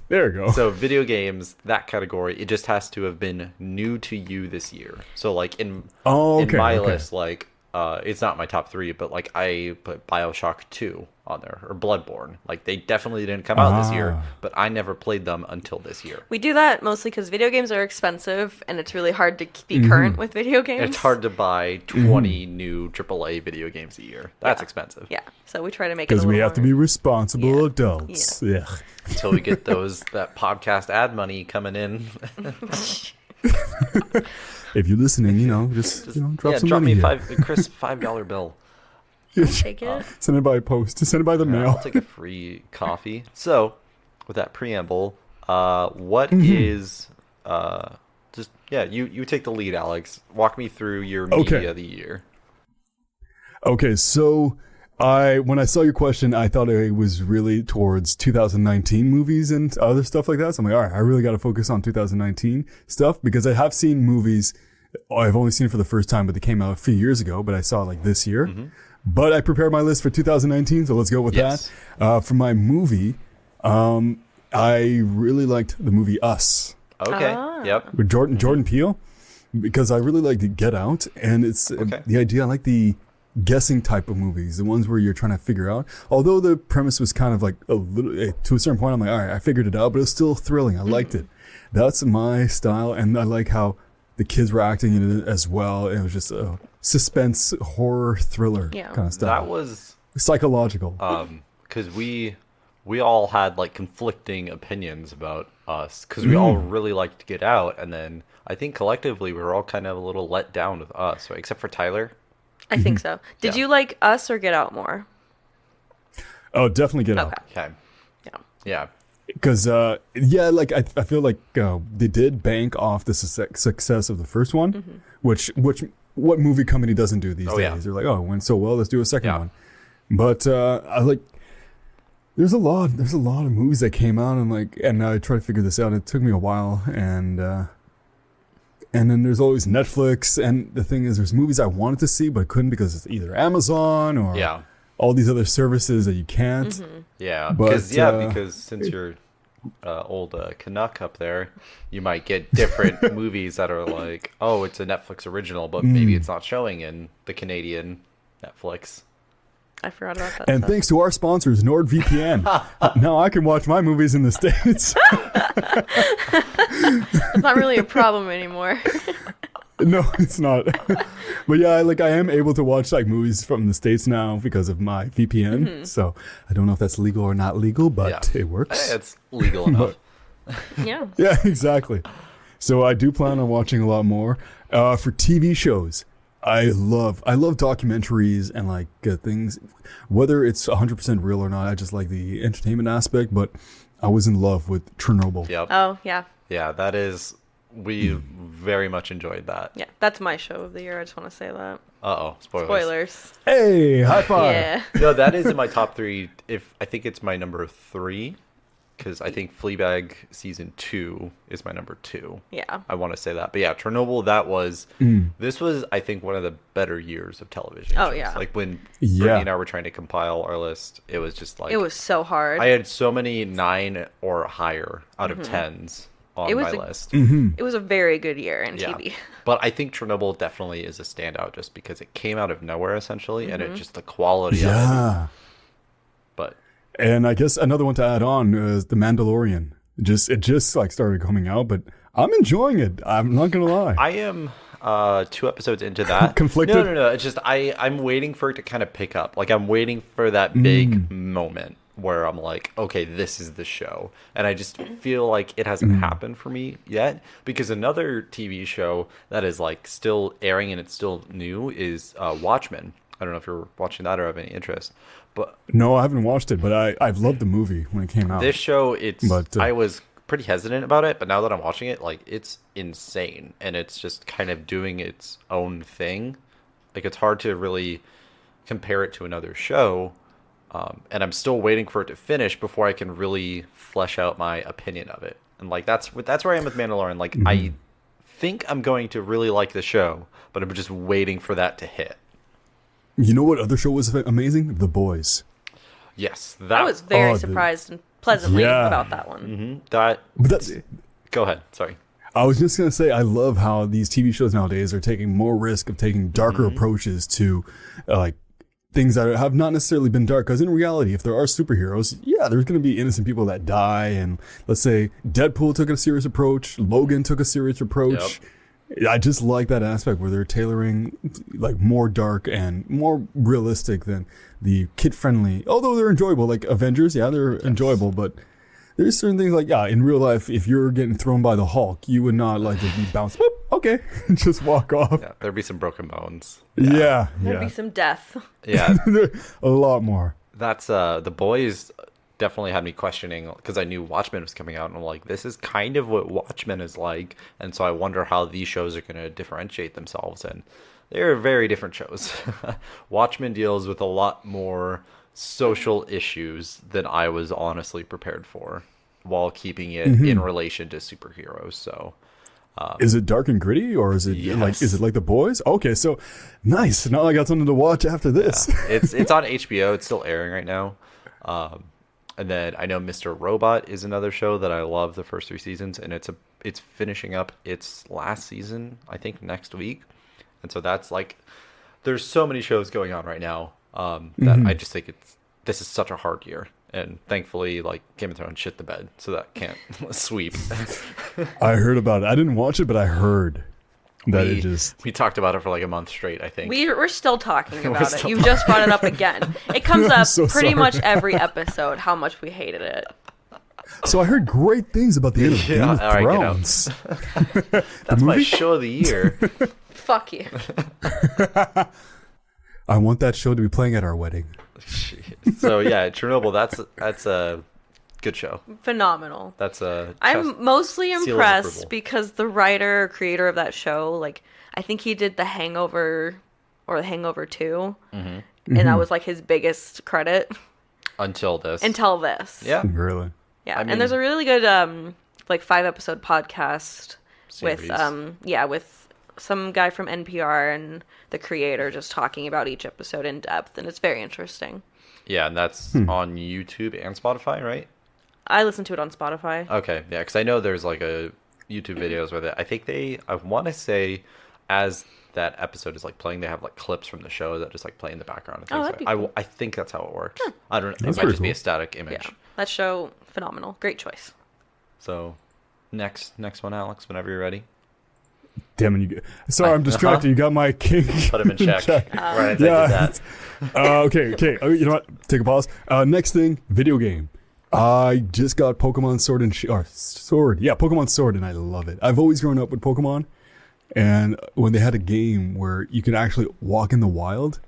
There you go. So video games, that category, it just has to have been new to you this year. So like in my list, like it's not my top three, but like I put BioShock 2 on there or Bloodborne. Like they definitely didn't come out this year, but I never played them until this year. We do that mostly because video games are expensive and it's really hard to be current with video games. It's hard to buy 20 new AAA video games a year. That's expensive. Yeah. So we try to make it a Because little we have to more- be responsible Yeah. adults. Yeah. Until we get that podcast ad money coming in. If you're listening, just drop some drop money me here. Chris $5 bill. Take it. Send it by post. Send it by the I'll mail. take a free coffee. So, with that preamble, what is you take the lead, Alex. Walk me through your media of the year. Okay, so When I saw your question, I thought it was really towards 2019 movies and other stuff like that. So I'm like, all right, I really got to focus on 2019 stuff because I have seen movies. I've only seen it for the first time, but they came out a few years ago, but I saw it like this year. But I prepared my list for 2019, so let's go with Yes. that. For my movie, I really liked the movie Us Okay. Yep. with Jordan Peele because I really liked Get Out, and it's the idea. I like the guessing type of movies, the ones where you're trying to figure out. Although the premise was kind of like a little to a certain point, I'm like, all right, I figured it out, but it was still thrilling. I liked it. That's my style, and I like how the kids were acting in it as well. It was just a suspense horror thriller kind of stuff. That was psychological. because we all had like conflicting opinions about Us because we all really liked to Get Out, and then I think collectively we were all kind of a little let down with Us, right? Except for Tyler. I think so. Did you like Us or Get Out more? Oh, definitely Get Out. Okay. Yeah. Yeah. Because, like, I feel like they did bank off the success of the first one, which what movie company doesn't do these days? Yeah. They're like, oh, it went so well, let's do a second one. But I like, there's a lot of movies that came out, and I tried to figure this out. It took me a while, and then there's always Netflix, and the thing is, there's movies I wanted to see, but I couldn't because it's either Amazon or all these other services that you can't. Yeah, But, because since you're old Canuck up there, you might get different movies that are like, oh, it's a Netflix original, but maybe it's not showing in the Canadian Netflix. I forgot about that. And stuff. thanks to our sponsors, NordVPN, now I can watch my movies in the States. It's not really a problem anymore. No, it's not. But yeah, I am able to watch like movies from the States now because of my VPN. So I don't know if that's legal or not legal, but it works. It's legal enough. Yeah. Yeah, exactly. So I do plan on watching a lot more. For TV shows, I love documentaries and like things, whether it's 100% real or not. I just like the entertainment aspect, but I was in love with Chernobyl. Yep. Oh, yeah. Yeah, that is. We very much enjoyed that. Yeah, that's my show of the year. I just want to say that. Uh-oh, spoilers. Spoilers. Hey, high five. Yeah. No, that is in my top 3. I think it's my number 3, because I think Fleabag season 2 is my number 2. Yeah. I want to say that. But yeah, Chernobyl, this was, I think, one of the better years of television. Oh, shows. yeah. Like when Brittany and I were trying to compile our list, it was just like... It was so hard. I had so many 9 or higher out of 10s on my list. It was a very good year in Yeah. TV. But I think Chernobyl definitely is a standout just because it came out of nowhere, essentially, and it just the quality of it. But... And I guess another one to add on is The Mandalorian. It just like started coming out, but I'm enjoying it. I'm not gonna lie. I am 2 episodes into that. Conflicted? No. It's just I'm waiting for it to kind of pick up. Like I'm waiting for that big moment where I'm like, okay, this is the show. And I just feel like it hasn't happened for me yet. Because another TV show that is like still airing and it's still new is Watchmen. I don't know if you're watching that or have any interest. But No, I haven't watched it, but I've loved the movie when it came out. this show, I was pretty hesitant about it, but now that I'm watching it, like it's insane. And it's just kind of doing its own thing. Like it's hard to really compare it to another show. And I'm still waiting for it to finish before I can really flesh out my opinion of it. And like that's where I am with Mandalorian. Like I think I'm going to really like the show, but I'm just waiting for that to hit. You know what other show was amazing? The Boys. Yes, that I was very surprised and pleasantly about that one. Go ahead. Sorry. I was just gonna say I love how these TV shows nowadays are taking more risk of taking darker approaches to like things that have not necessarily been dark. Because in reality, if there are superheroes, there's going to be innocent people that die. And let's say Deadpool took a serious approach. Logan took a serious approach. Yep. I just like that aspect where they're tailoring like more dark and more realistic than the kid-friendly. Although they're enjoyable, like Avengers, they're enjoyable. But there's certain things like, in real life, if you're getting thrown by the Hulk, you would not like just be bounced, whoop, okay, and just walk off. Yeah, there'd be some broken bones. Yeah. There'd be some death. Yeah. A lot more. That's The Boys definitely had me questioning because I knew Watchmen was coming out, and I'm like, this is kind of what Watchmen is like, and so I wonder how these shows are going to differentiate themselves. And they're very different shows. Watchmen deals with a lot more social issues than I was honestly prepared for, while keeping it in relation to superheroes. So, is it dark and gritty, or is it like The Boys? Okay, so nice. Now I got something to watch after this. Yeah. It's on HBO. It's still airing right now. And then I know Mr. Robot is another show that I love the first 3 seasons, and it's finishing up its last season, I think, next week. And so that's like, there's so many shows going on right now that I just think this is such a hard year. And thankfully, like, Game of Thrones shit the bed, so that can't sweep. I heard about it. I didn't watch it, but I heard that we talked about it for like a month straight, I think. We're still talking about it. You just brought it up again. It comes up so pretty sorry. much every episode how much we hated it. So I heard great things about the end of Game of all right, get out. Thrones. That's my show of the year. Fuck you. I want that show to be playing at our wedding. So yeah, Chernobyl. That's a good show. Phenomenal. That's a. I'm mostly seal of impressed approval. because the writer, creator of that show, like, I think he did The Hangover or The Hangover 2, and that was like his biggest credit Until this. Yeah. Really? Yeah, I mean- and there's a really good like 5-episode podcast Series. with some guy from NPR and the creator just talking about each episode in depth, and it's very interesting. Yeah, and that's on YouTube and Spotify, right? I listen to it on Spotify. Okay, yeah, because I know there's like a YouTube videos where I want to say, as that episode is like playing, they have like clips from the show that just like play in the background. And things that'd be like cool. I think that's how it works. I don't know. It That's might pretty just be a cool. static image. Yeah, that show, phenomenal. Great choice. So, next one, Alex, whenever you're ready. Damn it! Sorry, I'm distracted. You got my king. Put him in check. Right as I Yeah. did that. Okay. Oh, you know what? Take a pause. Next thing, video game. I just got Pokemon Sword. Yeah, Pokemon Sword, and I love it. I've always grown up with Pokemon, and when they had a game where you could actually walk in the wild,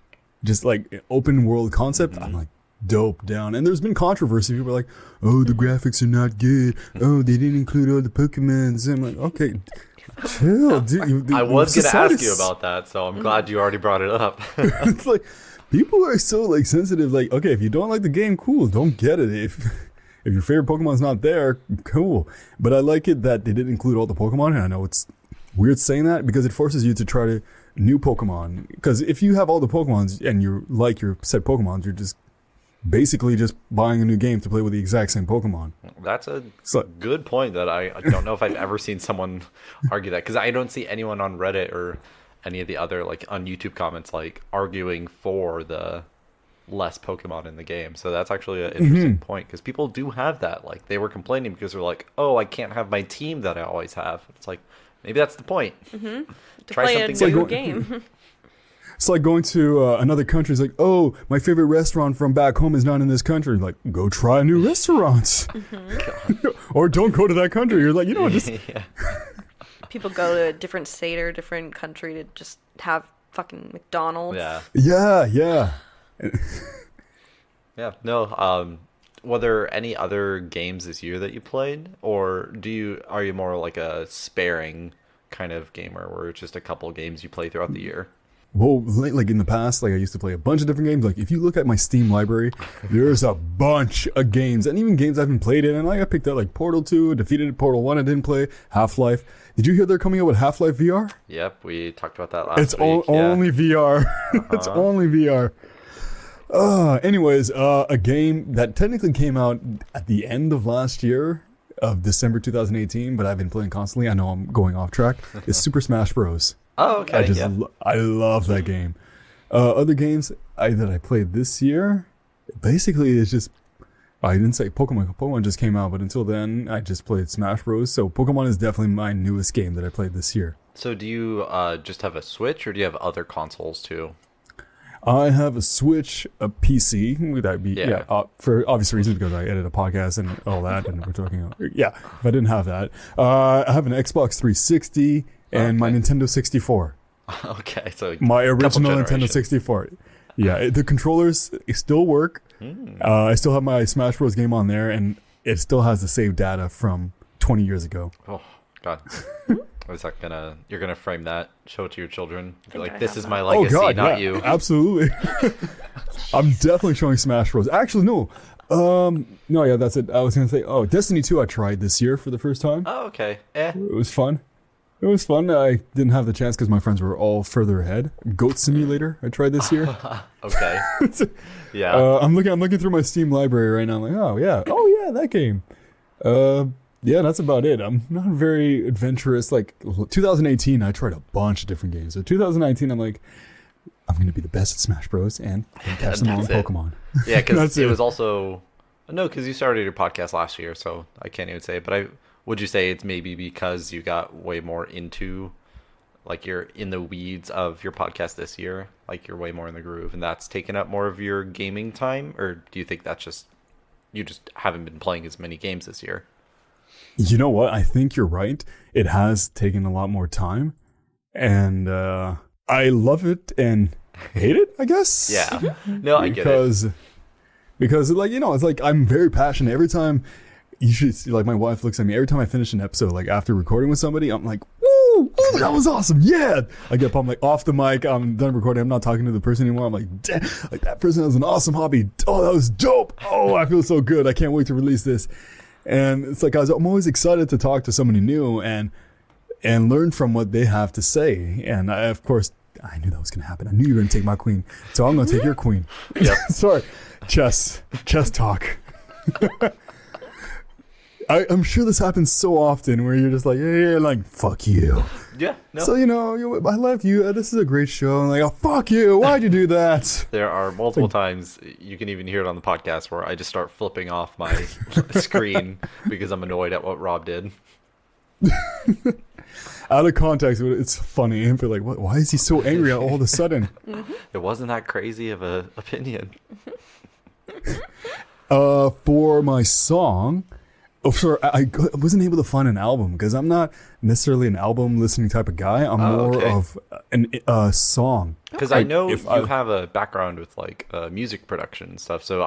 just like an open world concept, I'm like, dope down. And there's been controversy. People are like, oh, the graphics are not good. Oh, they didn't include all the Pokemons. I'm like, okay, chill, dude. I was going to ask you about that, so I'm glad you already brought it up. It's like, people are so like sensitive. Like, okay, if you don't like the game, cool, don't get it. If your favorite Pokemon's not there, cool. But I like it that they didn't include all the Pokemon. And I know it's weird saying that because it forces you to try new Pokemon. Because if you have all the Pokemons and you like your set Pokemons, you're just basically just buying a new game to play with the exact same Pokemon. That's a So- good point that I don't know if I've ever seen someone argue that, because I don't see anyone on Reddit or any of the other, like, on YouTube comments, like, arguing for the less Pokemon in the game. So that's actually an interesting point, because people do have that. Like, they were complaining because they're like, oh, I can't have my team that I always have. It's like, maybe that's the point. To Try play a something new different. game. It's like going to another country. It's like, oh, my favorite restaurant from back home is not in this country. Like, go try new restaurants. Or don't go to that country. You're like, you know what, just Yeah. People go to a different state or different country to just have fucking McDonald's. Yeah. yeah. Yeah. No. Were there any other games this year that you played, or are you more like a sparing kind of gamer, where it's just a couple games you play throughout the year? Well, like in the past, like I used to play a bunch of different games. Like if you look at my Steam library, there's a bunch of games, and even games I haven't played in. And like I picked out like Portal 2, defeated Portal 1, I didn't play, Half-Life. Did you hear they're coming out with Half-Life VR? Yep, we talked about that last It's week. only VR. It's only VR. Anyways, a game that technically came out at the end of last year, of December 2018, but I've been playing constantly. I know I'm going off track. Is Super Smash Bros. Oh, okay. I love that game. Other games that I played this year, basically it's just, I didn't say Pokemon. Pokemon just came out, but until then, I just played Smash Bros. So Pokemon is definitely my newest game that I played this year. So do you just have a Switch, or do you have other consoles too? I have a Switch, a PC. Would that be for obvious reasons, because I edit a podcast and all that, and we're talking. If I didn't have that, I have an Xbox 360 and my Nintendo 64. Okay, so My original generations. Nintendo 64. Yeah, the controllers still work. I still have my Smash Bros. Game on there, and it still has the save data from 20 years ago. Oh God. Is that you're gonna frame that, show it to your children? Be think like, I this have is that. my Oh legacy, God, not yeah, you. absolutely. I'm definitely showing Smash Bros. Actually, no. No, yeah, that's it. I was gonna say, Destiny 2 I tried this year for the first time. Oh, okay. It was fun. It was fun. I didn't have the chance because my friends were all further ahead. Goat Simulator I tried this year. Okay. Yeah. I'm looking through my Steam library right now. I'm like, oh yeah, that game. Yeah, that's about it. I'm not very adventurous. Like 2018, I tried a bunch of different games. So 2019, I'm like, I'm gonna be the best at Smash Bros. And catch them all in Pokemon. Yeah, because That's it it. was also because you started your podcast last year, so I can't even say it. But would you say it's maybe because you got way more into, like, you're in the weeds of your podcast this year, like you're way more in the groove, and that's taken up more of your gaming time, or do you think that's just you just haven't been playing as many games this year? You know what? I think you're right. It has taken a lot more time, and I love it and hate it, I guess. Yeah. No, I get it. Because like, it's like I'm very passionate every time. You should see, like, my wife looks at me every time I finish an episode, like after recording with somebody, I'm like, woo, that was awesome. Yeah. I get up, I'm like off the mic, I'm done recording, I'm not talking to the person anymore. I'm like, damn, like that person has an awesome hobby. Oh, that was dope. Oh, I feel so good. I can't wait to release this. And it's like I'm always excited to talk to somebody new and learn from what they have to say. And of course, I knew that was going to happen. I knew you were going to take my queen. So I'm going to take your queen. Yep. Sorry. Chess talk. I'm sure this happens so often where you're just like, yeah, like, fuck you. Yeah. No. So, I love you. This is a great show. I'm like, oh, fuck you. Why'd you do that? There are multiple times, you can even hear it on the podcast, where I just start flipping off my screen because I'm annoyed at what Rob did. Out of context, it's funny. And feel like, what? Why is he so angry all of a sudden? It wasn't that crazy of a opinion. For my song, I wasn't able to find an album because I'm not necessarily an album listening type of guy. I'm more of a song. Because I know you have a background with like music production and stuff. So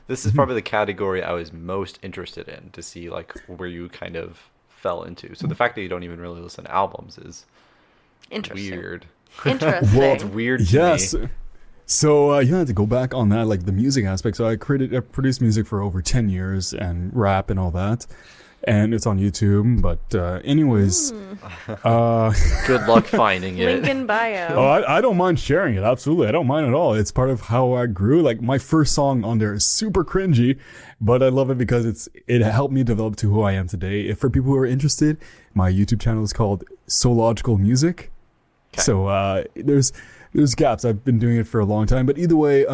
this is probably the category I was most interested in to see like where you kind of fell into. So the fact that you don't even really listen to albums is weird. Interesting. Well, it's weird to me. So you had to go back on that, like the music aspect. So I produced music for over 10 years and rap and all that. And it's on YouTube. But anyways. Good luck finding it. Link in bio. Oh, I don't mind sharing it. Absolutely. I don't mind at all. It's part of how I grew. Like my first song on there is super cringy, but I love it because it helped me develop to who I am today. If for people who are interested, my YouTube channel is called So Logical Music. Okay. So there's gaps. I've been doing it for a long time, but either way,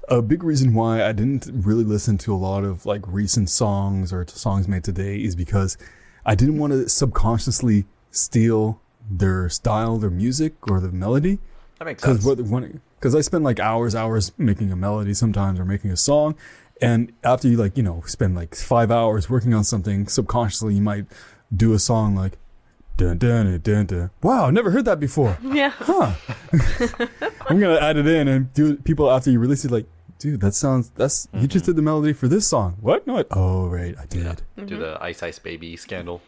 a big reason why I didn't really listen to a lot of like recent songs or songs made today is because I didn't want to subconsciously steal their style, their music, or the melody. That makes sense. Because I spend like hours making a melody sometimes or making a song, and after you spend like 5 hours working on something, subconsciously you might do a song like. Dun, dun, dun, dun. Wow, I've never heard that before. Yeah. Huh. I'm going to add it in and do it. People after you release it like, dude, you just did the melody for this song. What? No. Oh, right, I did. Yeah. Do the Ice Ice Baby scandal.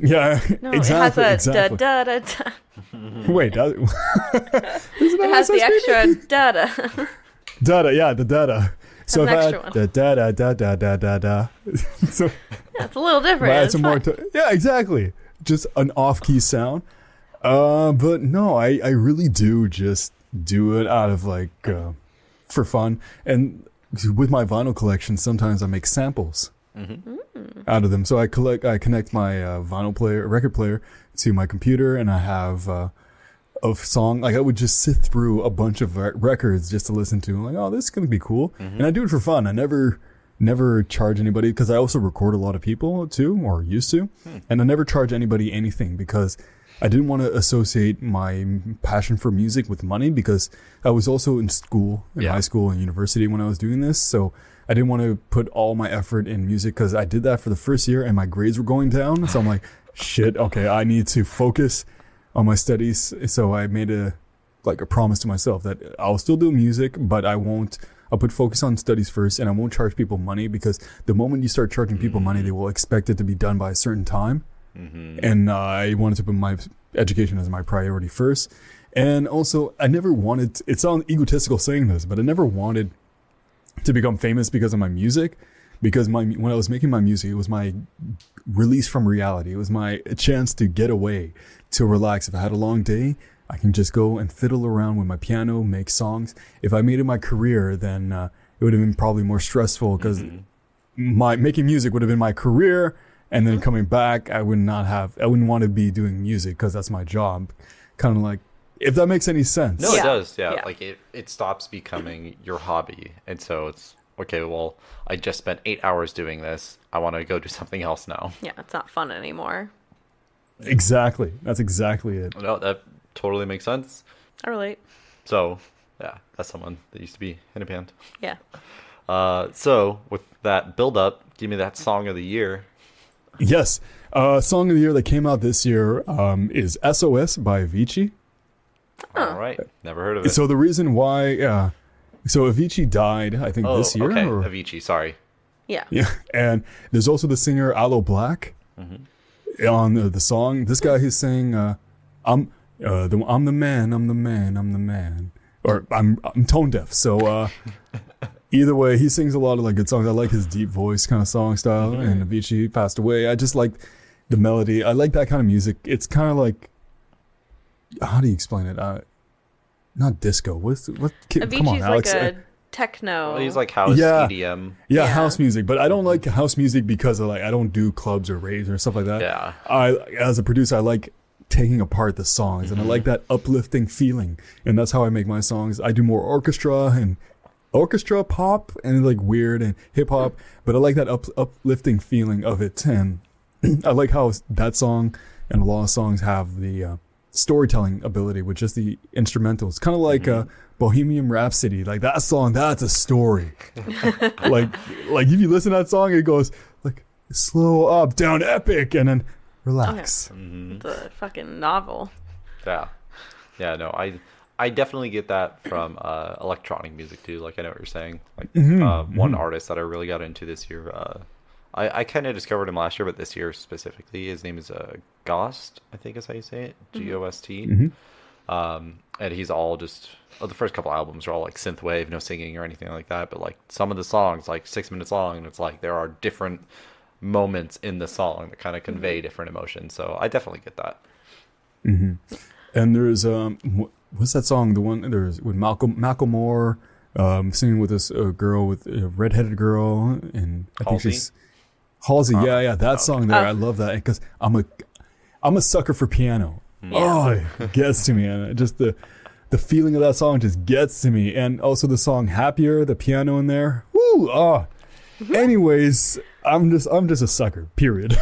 Yeah, no, exactly. It has a exactly. da-da-da-da. Wait, It has the extra da-da. Dada, yeah, the dada. So if an I extra had one. the da da da da da da. So Yeah, it's a little different. add It's some more. fine. Yeah, exactly. Just an off-key sound. But no, I really do just do it out of like for fun. And with my vinyl collection, sometimes I make samples out of them. So I connect my record player to my computer, and I have a song. Like I would just sit through a bunch of records just to listen to. Like, oh, this is gonna be cool, and I do it for fun. I never charge anybody because I also record a lot of people too, or used to, and I never charge anybody anything because I didn't want to associate my passion for music with money because I was also in school, high school and university when I was doing this. So I didn't want to put all my effort in music because I did that for the first year and my grades were going down. So I'm like, shit, okay, I need to focus on my studies. So I made a promise to myself that I'll still do music, but I'll put focus on studies first, and I won't charge people money because the moment you start charging people money, they will expect it to be done by a certain time. and I wanted to put my education as my priority first. And also, I never wanted, it sounds egotistical saying this, but I never wanted to become famous because of my music. Because when I was making my music, it was my release from reality. It was my chance to get away, to relax. If I had a long day, I can just go and fiddle around with my piano, make songs. If I made it my career, then it would have been probably more stressful because my making music would have been my career. And then coming back, I wouldn't want to be doing music because that's my job. Kind of like, if that makes any sense. No, it does. Yeah. Like it stops becoming your hobby. And so it's, okay, well, I just spent 8 hours doing this. I want to go do something else now. Yeah, it's not fun anymore. Exactly. That's exactly it. No, that totally makes sense. I relate. So, yeah, that's someone that used to be in a band. Yeah. So, with that build up, give me that song of the year. Yes. Song of the year that came out this year is SOS by Avicii. All right. Never heard of it. So the reason why... So Avicii died, I think, this year. Okay, or? Avicii, sorry. Yeah. Yeah, and there's also the singer Aloe Black on the song. This guy, he's saying, I'm the man," or I'm tone deaf. So either way, he sings a lot of like good songs. I like his deep voice kind of song style. And Avicii passed away. I just like the melody. I like that kind of music. It's kind of like, how do you explain it? Not disco. What? Avicii's Come on, Alex. like a techno. Well, he's like house EDM. Yeah, house music. But I don't like house music because of I don't do clubs or raves or stuff like that. Yeah. As a producer, I like taking apart the songs, and I like that uplifting feeling, and that's how I make my songs. I do more orchestra pop and like weird and hip hop, but I like that uplifting feeling of it, and I like how that song and a lot of songs have the storytelling ability with just the instrumentals, kind of like Bohemian Rhapsody. Like that song, that's a story. like if you listen to that song, it goes like slow up, down, epic, and then relax. The fucking novel. Yeah. No, I definitely get that from electronic music too. Like I know what you're saying. Like one artist that I really got into this year. I kind of discovered him last year, but this year specifically, his name is Ghost, I think is how you say it, Ghost. And he's all just the first couple albums are all like synthwave, no singing or anything like that. But like some of the songs, like 6 minutes long, and it's like there are different moments in the song that kind of convey different emotions. So I definitely get that. And there's what's that song? The one there's with Macklemore singing with this girl with a redheaded girl, and I think she's Halsey. Yeah, that song there. I love that because I'm a sucker for piano. Oh, it gets to me, and just the feeling of that song just gets to me, and also the song "Happier," the piano in there. Woo! Oh. Anyways, I'm just a sucker. Period.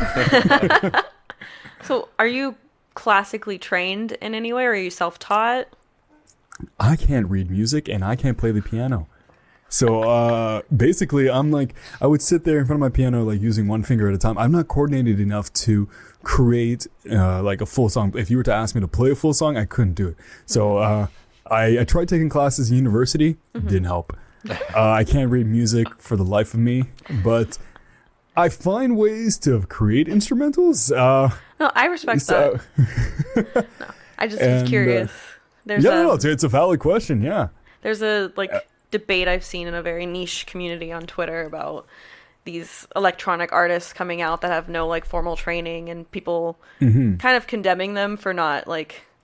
So, are you classically trained in any way, or are you self-taught? I can't read music and I can't play the piano. So basically, I'm like, I would sit there in front of my piano, like using one finger at a time. I'm not coordinated enough to create like a full song. If you were to ask me to play a full song, I couldn't do it. So I tried taking classes in university. Didn't help. I can't read music for the life of me, but I find ways to create instrumentals. No, I respect that. No, I just was curious. It's a valid question. Yeah. There's a debate I've seen in a very niche community on Twitter about these electronic artists coming out that have no formal training, and people kind of condemning them for not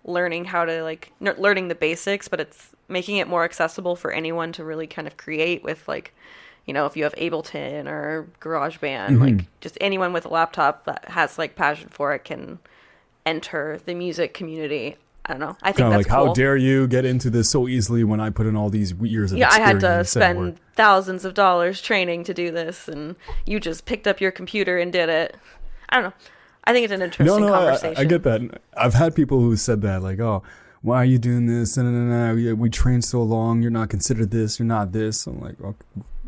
learning how to learning the basics, but it's making it more accessible for anyone to really kind of create with if you have Ableton or GarageBand, just anyone with a laptop that has passion for it can enter the music community. I don't know. I think that's cool. How dare you get into this so easily when I put in all these years of experience? I had to spend thousands of dollars training to do this, and you just picked up your computer and did it. I don't know. I think it's an interesting conversation. I get that. I've had people who said that, oh, why are you doing this? We trained so long. You're not considered this. You're not this. I'm like, okay,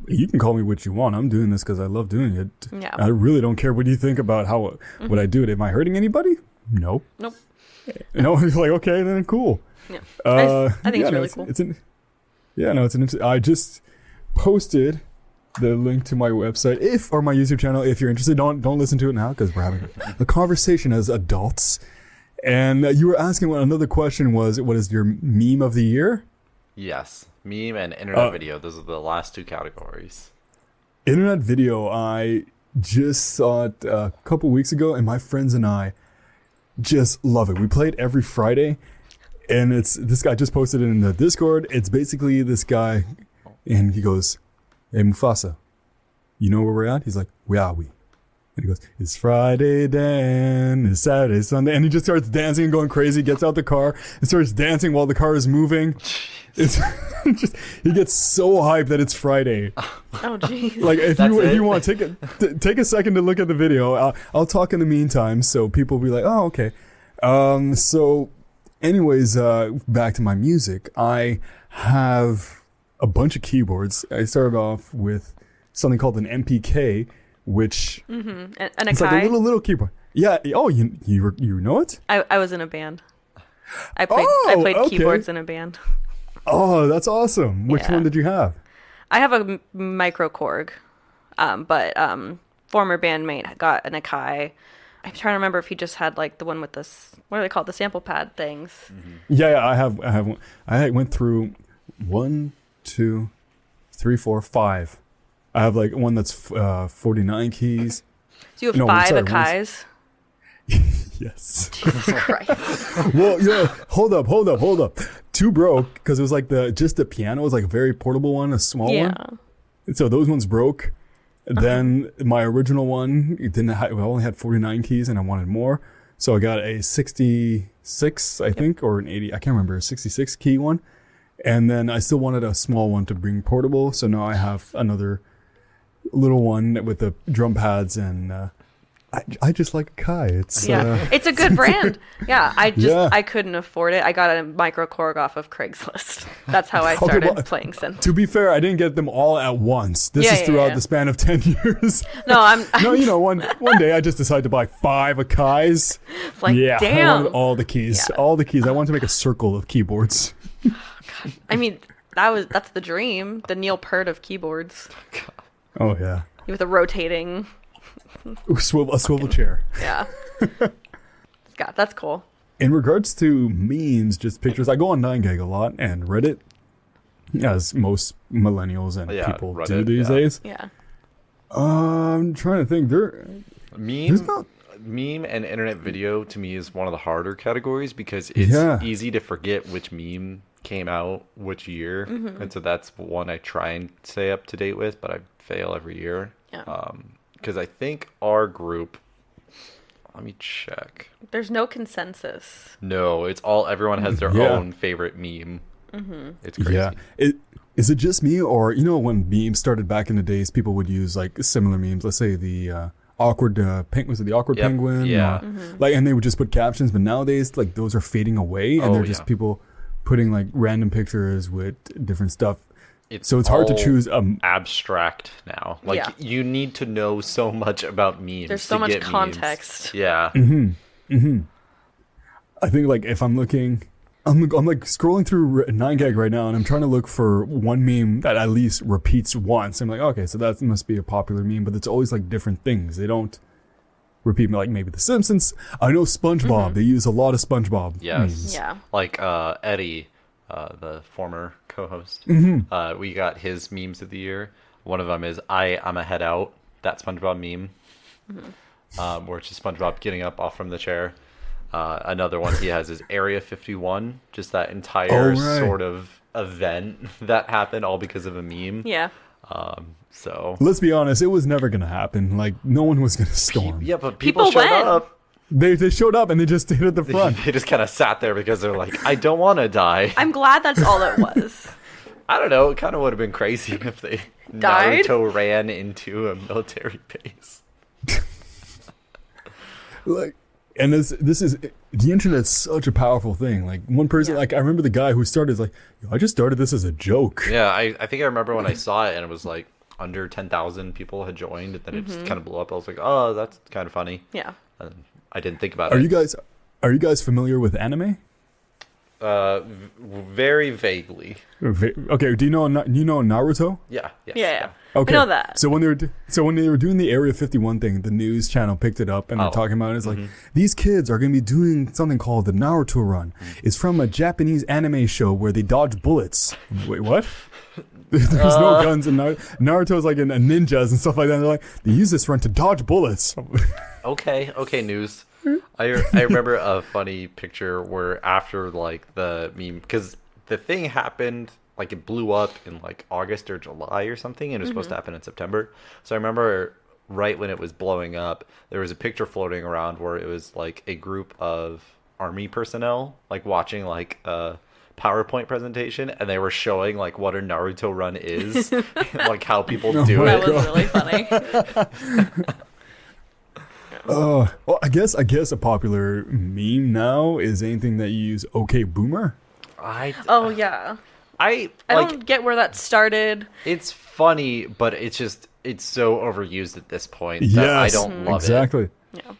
you can call me what you want. I'm doing this because I love doing it. Yeah. I really don't care what you think about how what I do it. Am I hurting anybody? Nope. No, it's okay, then cool. Yeah. I think it's really cool. I just posted the link to my website or my YouTube channel if you're interested. Don't listen to it now because we're having a conversation as adults. And you were asking what another question was. What is your meme of the year? Yes, meme and internet video. Those are the last two categories. Internet video. I just saw it a couple weeks ago, and my friends and I just love it. We play it every Friday, and it's this guy just posted it in the Discord. It's basically this guy, and he goes, "Hey Mufasa, you know where we're at?" He's like, "Where are we?" And he goes, "It's Friday then, it's Saturday, Sunday," and he just starts dancing and going crazy. Gets out the car and starts dancing while the car is moving. It's just he gets so hyped that it's Friday. Oh jeez. Like if you want to take a second to look at the video, I'll talk in the meantime, so people will be like, "Oh, okay." So, anyways, back to my music. I have a bunch of keyboards. I started off with something called an MPK, which And it's like a little keyboard. Yeah. Oh, you know it? I was in a band. I played okay. keyboards in a band. Oh, that's awesome. Which Yeah. one did you have? I have a micro Korg, but former bandmate got an Akai. I'm trying to remember if he just had like the one with this. What are they called? The sample pad things. Mm-hmm. Yeah, I have one. I went through 1, 2, 3, 4, 5. I have like one that's 49 keys. So you have No, 5 sorry, Akais? Yes. Jesus Christ. Well, hold up. 2 broke because it was like just the piano was like a very portable one, a small Yeah. one. And so those ones broke. Then my original one, it only had 49 keys and I wanted more. So I got a 66, I think, or an 80, I can't remember, a 66 key one. And then I still wanted a small one to bring portable. So now I have another little one with the drum pads, and I just like Kai. It's It's a good brand. Yeah, Yeah. I couldn't afford it. I got a micro Korg off of Craigslist. That's how I started playing synth. to be fair, I didn't get them all at once. This is throughout the span of 10 years. No, I'm No, one day I just decided to buy 5 Akais. like, I damn. wanted all the keys. Yeah. All the keys. I wanted to make a circle of keyboards. I mean, that's the dream. The Neil Peart of keyboards. Oh yeah. With a rotating. A swivel chair. Yeah. God, that's cool. In regards to memes, just pictures, I go on 9gag a lot and Reddit, as most millennials and people do Reddit, these days. Yeah. I'm trying to think. There's not. Meme and internet video to me is one of the harder categories because it's easy to forget which meme came out which year, and so that's one I try and stay up to date with, but I fail every year. Yeah. Because I think our group, let me check. There's no consensus. No, it's all everyone has their own favorite meme. It's crazy. Yeah. Is it just me, or when memes started back in the days, people would use like similar memes. Let's say the awkward was it the awkward penguin? Yeah. Like, and they would just put captions, but nowadays like those are fading away, and they're just people putting like random pictures with different stuff. So it's hard to choose abstract now. Like you need to know so much about memes. There's so much get context. Memes. Yeah. I think like if I'm looking, I'm like scrolling through 9gag right now, and I'm trying to look for one meme that at least repeats once. I'm like, okay, so that must be a popular meme, but it's always like different things. They don't repeat, like maybe The Simpsons. I know SpongeBob. They use a lot of SpongeBob memes. Yeah. Like Eddie, the former co-host. We got his memes of the year. One of them is I'm a head out. That SpongeBob meme. Where it's just SpongeBob getting up off from the chair. Another one he has is Area 51. Just that entire sort of event that happened all because of a meme. Yeah. So let's be honest, it was never gonna happen. Like no one was gonna storm. Yeah, but people showed went. up. They showed up and they just stayed at the front. They just kind of sat there because they're like, I don't want to die. I'm glad that's all it was. I don't know. It kind of would have been crazy if they Died? Naruto ran into a military base. Like, and this is the internet's such a powerful thing. Like one person, like I remember the guy who started is like, I just started this as a joke. Yeah, I think I remember when I saw it and it was like under 10,000 people had joined, and then it just kind of blew up. I was like, oh, that's kind of funny. Yeah. And I didn't think about Are it. you guys familiar with anime? Very vaguely. Okay, do you know Naruto? Yeah. Yes, Yeah. Okay. I know that. So when they were doing the Area 51 thing, the news channel picked it up and they're talking about it. It's like, these kids are going to be doing something called the Naruto run. It's from a Japanese anime show where they dodge bullets. Wait, what? There's no guns in Naruto. Naruto's like a ninjas and stuff like that. And they're like, they use this run to dodge bullets. Okay, news. I remember a funny picture where after like the meme, because the thing happened, like it blew up in like August or July or something, and it was supposed to happen in September. So I remember right when it was blowing up, there was a picture floating around where it was like a group of army personnel like watching like a PowerPoint presentation, and they were showing like what a Naruto run is, like how people do That it. was really funny. Well, I guess a popular meme now is anything that you use OK Boomer. Oh yeah. I I like don't get where that started. it's funny, but it's so overused at this point that I don't love exactly. Yeah.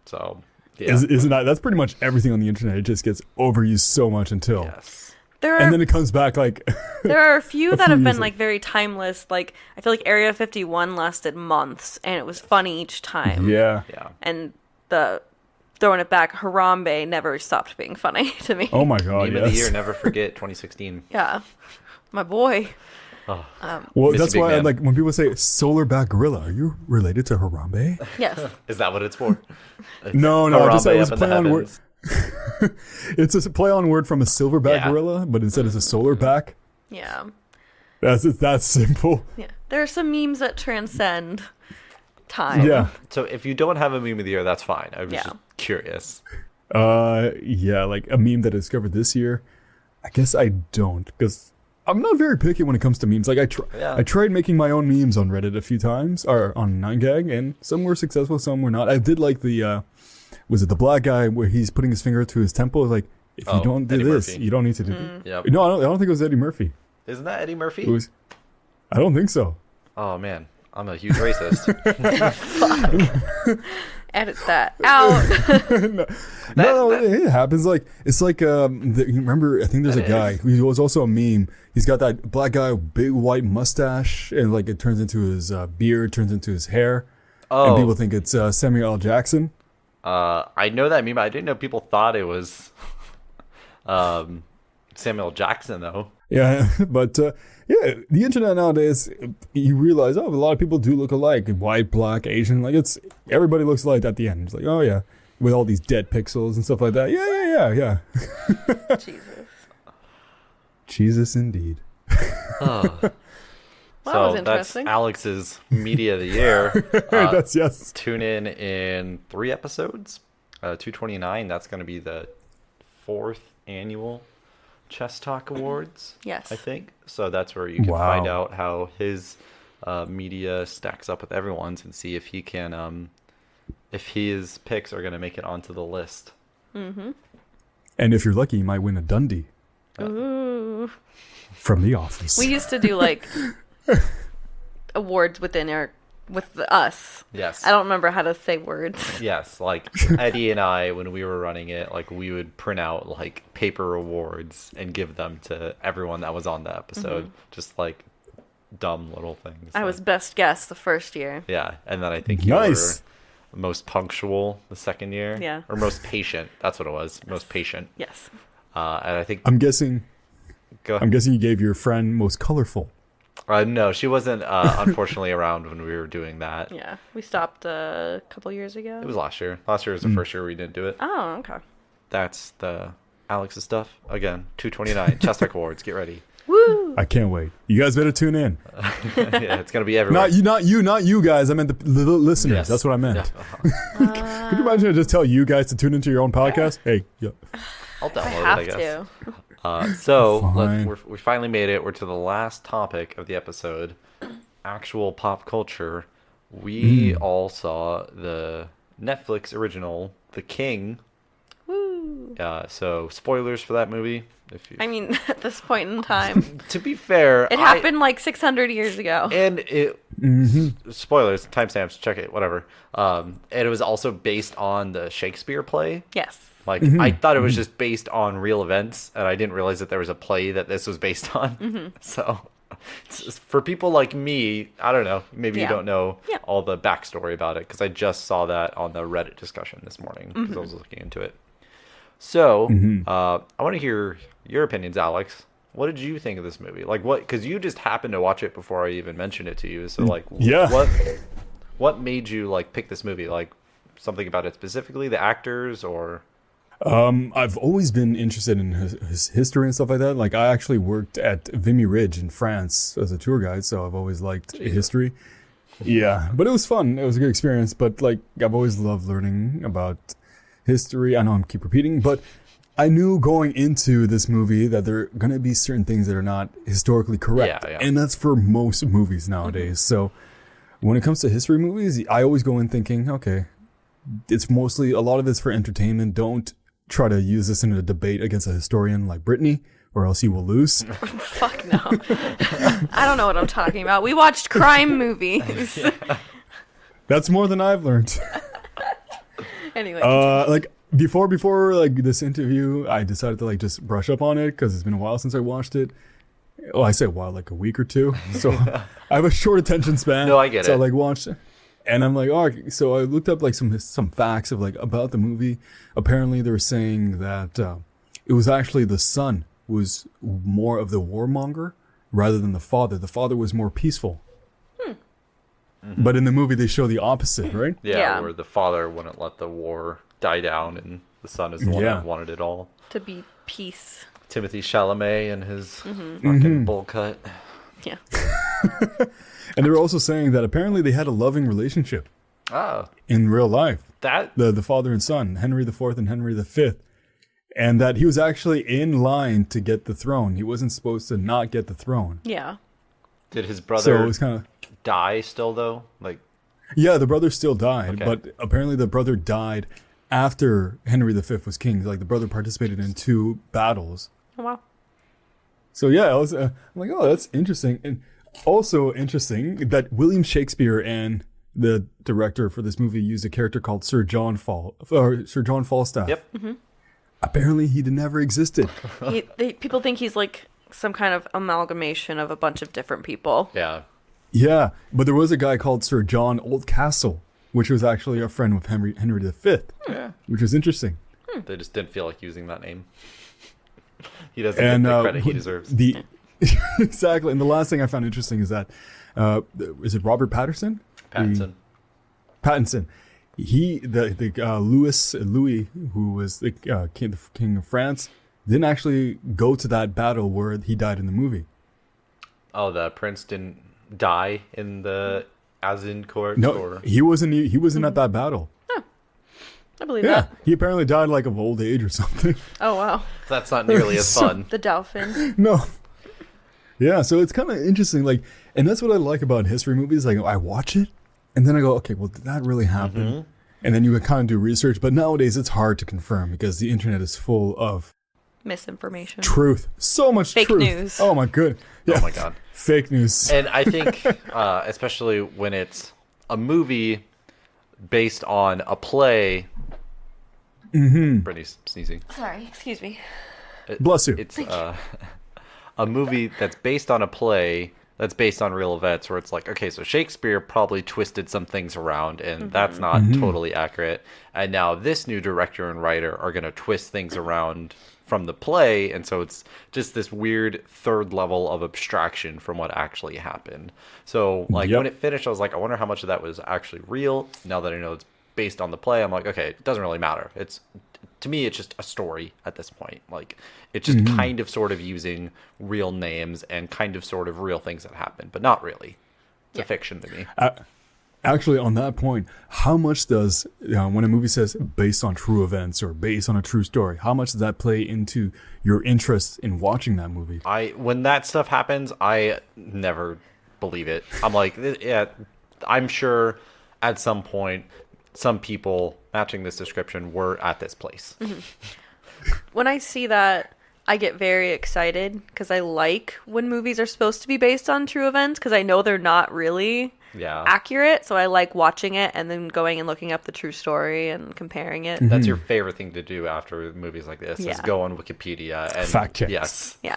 So yeah. Isn't that's pretty much everything on the internet? It just gets overused so much until, Yes. and then it comes back like. There are a few that have years been like very timeless. Like I feel like Area 51 lasted months, and it was funny each time. Yeah. Yeah. And the throwing it back, Harambe never stopped being funny to me. Oh my god. Meme of the year, Yes. never forget 2016. Yeah, my boy. Oh, Well, Missy that's Big why Man. like when people say solar back gorilla, are you related to Harambe? Yes. is that what it's for? No, just Harambe it was up a in the play on word. heavens. It's a play on word from a silverback Yeah. gorilla, but instead it's a solar back. Yeah. That's that simple. Yeah. There are some memes that transcend time. Yeah. So if you don't have a meme of the year, that's fine. I was Yeah. just curious. Yeah, like a meme that I discovered this year. I guess I don't, because I'm not very picky when it comes to memes. Like Yeah. I tried making my own memes on Reddit a few times, or on 9gag, and some were successful, some were not. I did like the was it the black guy where he's putting his finger to his temple? Like, if you don't do Eddie this, Murphy. you don't need to do. Yep. No, I don't think it was Eddie Murphy. Isn't that Eddie Murphy? It was. I don't think so. Oh man, I'm a huge racist. Edit that out. No, it happens. Like it's like you remember? I think there's a That guy is. who was also a meme. He's got that black guy, with big white mustache, and like it turns into his beard, turns into his hair, and people Oh, think it's Samuel L. Jackson. I know that meme. I didn't know people thought it was Samuel Jackson though. Yeah, but yeah, the internet nowadays, you realize, oh, a lot of people do look alike. White, black, Asian, like everybody looks alike at the end. It's like, oh yeah, with all these dead pixels and stuff like that. Yeah. Jesus. Jesus indeed. Oh. Well, that was So that's interesting. Alex's media of the year. That's yes. Tune in 3 episodes. 229. That's going to be the 4th annual Chess Talk Awards. Yes. I think so. That's where you can Wow. find out how his media stacks up with everyone's and see if he can, if his picks are going to make it onto the list. And if you're lucky, you might win a Dundee Ooh. from The Office. We used to do like awards with us. Yes. I don't remember how to say words. Yes, like Eddie and I, when we were running it, like we would print out like paper awards and give them to everyone that was on the episode, just like dumb little things. I like- was best guess the first year. yeah, and then I think you Nice. were most punctual the second year, Yeah. or most patient. That's what it was, most patient. Yes. And I think I'm guessing go. you gave your friend most colorful. No, she wasn't unfortunately around when we were doing that. Yeah. We stopped a couple years ago. It was last year. Last year was the first year we didn't do it. Oh, okay. That's the Alex's stuff again. 229 Chess Talk Awards. Get ready. Woo! I can't wait. You guys better tune in. Yeah, it's gonna be everywhere. Not you guys. I meant the listeners. Yes. That's what I meant. Yeah. Could you imagine I just tell you guys to tune into your own podcast? Hey, yeah. I'll download I it, have I guess. to. So Fine. we finally made it. We're to the last topic of the episode, actual pop culture. We all saw the Netflix original, The King. Woo! So spoilers for that movie. If you, I mean, at this point in time, to be fair, it happened like 600 years ago. and it spoilers, timestamps, check it, whatever. And it was also based on the Shakespeare play. Yes. Like, I thought it was just based on real events, and I didn't realize that there was a play that this was based on. So, for people like me, I don't know. Maybe you Yeah. don't know Yeah. all the backstory about it, because I just saw that on the Reddit discussion this morning, because I was looking into it. So, I want to hear your opinions, Alex. What did you think of this movie? Like, what? Because you just happened to watch it before I even mentioned it to you. So, like, Yeah. what made you like pick this movie? Like, something about it specifically, the actors, or? I've always been interested in his history and stuff like that. Like, I actually worked at Vimy Ridge in France as a tour guide, so I've always liked history. Yeah, but it was fun. It was a good experience. But like, I've always loved learning about history. I know I'm keep repeating, but I knew going into this movie that there are gonna be certain things that are not historically correct, Yeah. and that's for most movies nowadays. So when it comes to history movies, I always go in thinking, okay, it's mostly a lot of it's for entertainment. Don't try to use this in a debate against a historian like Brittany, or else you will lose. Fuck no. I don't know what I'm talking about. We watched crime movies. That's more than I've learned. Anyway. Like before like this interview, I decided to like just brush up on it because it's been a while since I watched it. Well, I say a while, like a week or two. So I have a short attention span. No, I get so it. I like watched it. And I'm like, oh, okay. So I looked up like some facts of like about the movie. Apparently, they were saying that it was actually the son was more of the warmonger rather than the father. The father was more peaceful. But in the movie, they show the opposite, right? Yeah, Yeah. where the father wouldn't let the war die down, and the son is the one Yeah. that wanted it all. To be peace. Timothy Chalamet and his fucking bowl cut. Yeah. And they were also saying that apparently they had a loving relationship Oh, in real life. that The father and son, Henry IV and Henry V. And that he was actually in line to get the throne. He wasn't supposed to not get the throne. Yeah. did his So it brother was kind of... die still though? Like, Yeah, the brother still died, Okay. but apparently the brother died after Henry V was king. Like, the brother participated in 2 battles. Oh, wow. So yeah, I was, I'm like, oh, that's interesting. And also interesting that William Shakespeare and the director for this movie used a character called Sir John Falstaff. yep. Apparently he never existed. People think he's like some kind of amalgamation of a bunch of different people. Yeah. Yeah, but there was a guy called Sir John Oldcastle, which was actually a friend with Henry V, Yeah. which was interesting. They just didn't feel like using that name. He doesn't And get the credit he deserves. Exactly. And the last thing I found interesting is that is it Robert Patterson? Pattinson. Pattinson. Louis, who was the king of France, didn't actually go to that battle where he died in the movie. Oh, the prince didn't die in the Azincourt? No, Or... he wasn't. He wasn't at that battle. I believe Yeah, that. he apparently died like of old age or something. Oh, wow. That's not nearly as fun. The Dolphin. No. Yeah, so it's kind of interesting, like, and that's what I like about history movies. Like, I watch it, and then I go, okay, well, did that really happen? And then you would kind of do research. But nowadays, it's hard to confirm because the internet is full of Misinformation. truth. So much Fake truth. news. Oh my good. Yeah. Oh my god. Fake news. And I think, especially when it's a movie based on a play. Brittany's sneezing. Sorry, excuse me. Bless you. It's a movie that's based on a play that's based on real events, where it's like, okay, so Shakespeare probably twisted some things around, and that's not totally accurate. And now this new director and writer are going to twist things around from the play, and so it's just this weird third level of abstraction from what actually happened. So, like, Yep. when it finished, I was like, I wonder how much of that was actually real. Now that I know it's based on the play, I'm like, okay, it doesn't really matter. It's, to me, it's just a story at this point. Like, it's just kind of sort of using real names and kind of sort of real things that happen, but not really. It's a fiction to me. Actually, on that point, how much does, when a movie says based on true events or based on a true story, how much does that play into your interest in watching that movie? When that stuff happens, I never believe it. I'm like, yeah, I'm sure at some point, some people matching this description were at this place. When I see that, I get very excited because I like when movies are supposed to be based on true events because I know they're not really. Yeah. accurate. So I like watching it and then going and looking up the true story and comparing it. That's your favorite thing to do after movies like this is Yeah. go on Wikipedia and Fact checks. Yes. Yeah.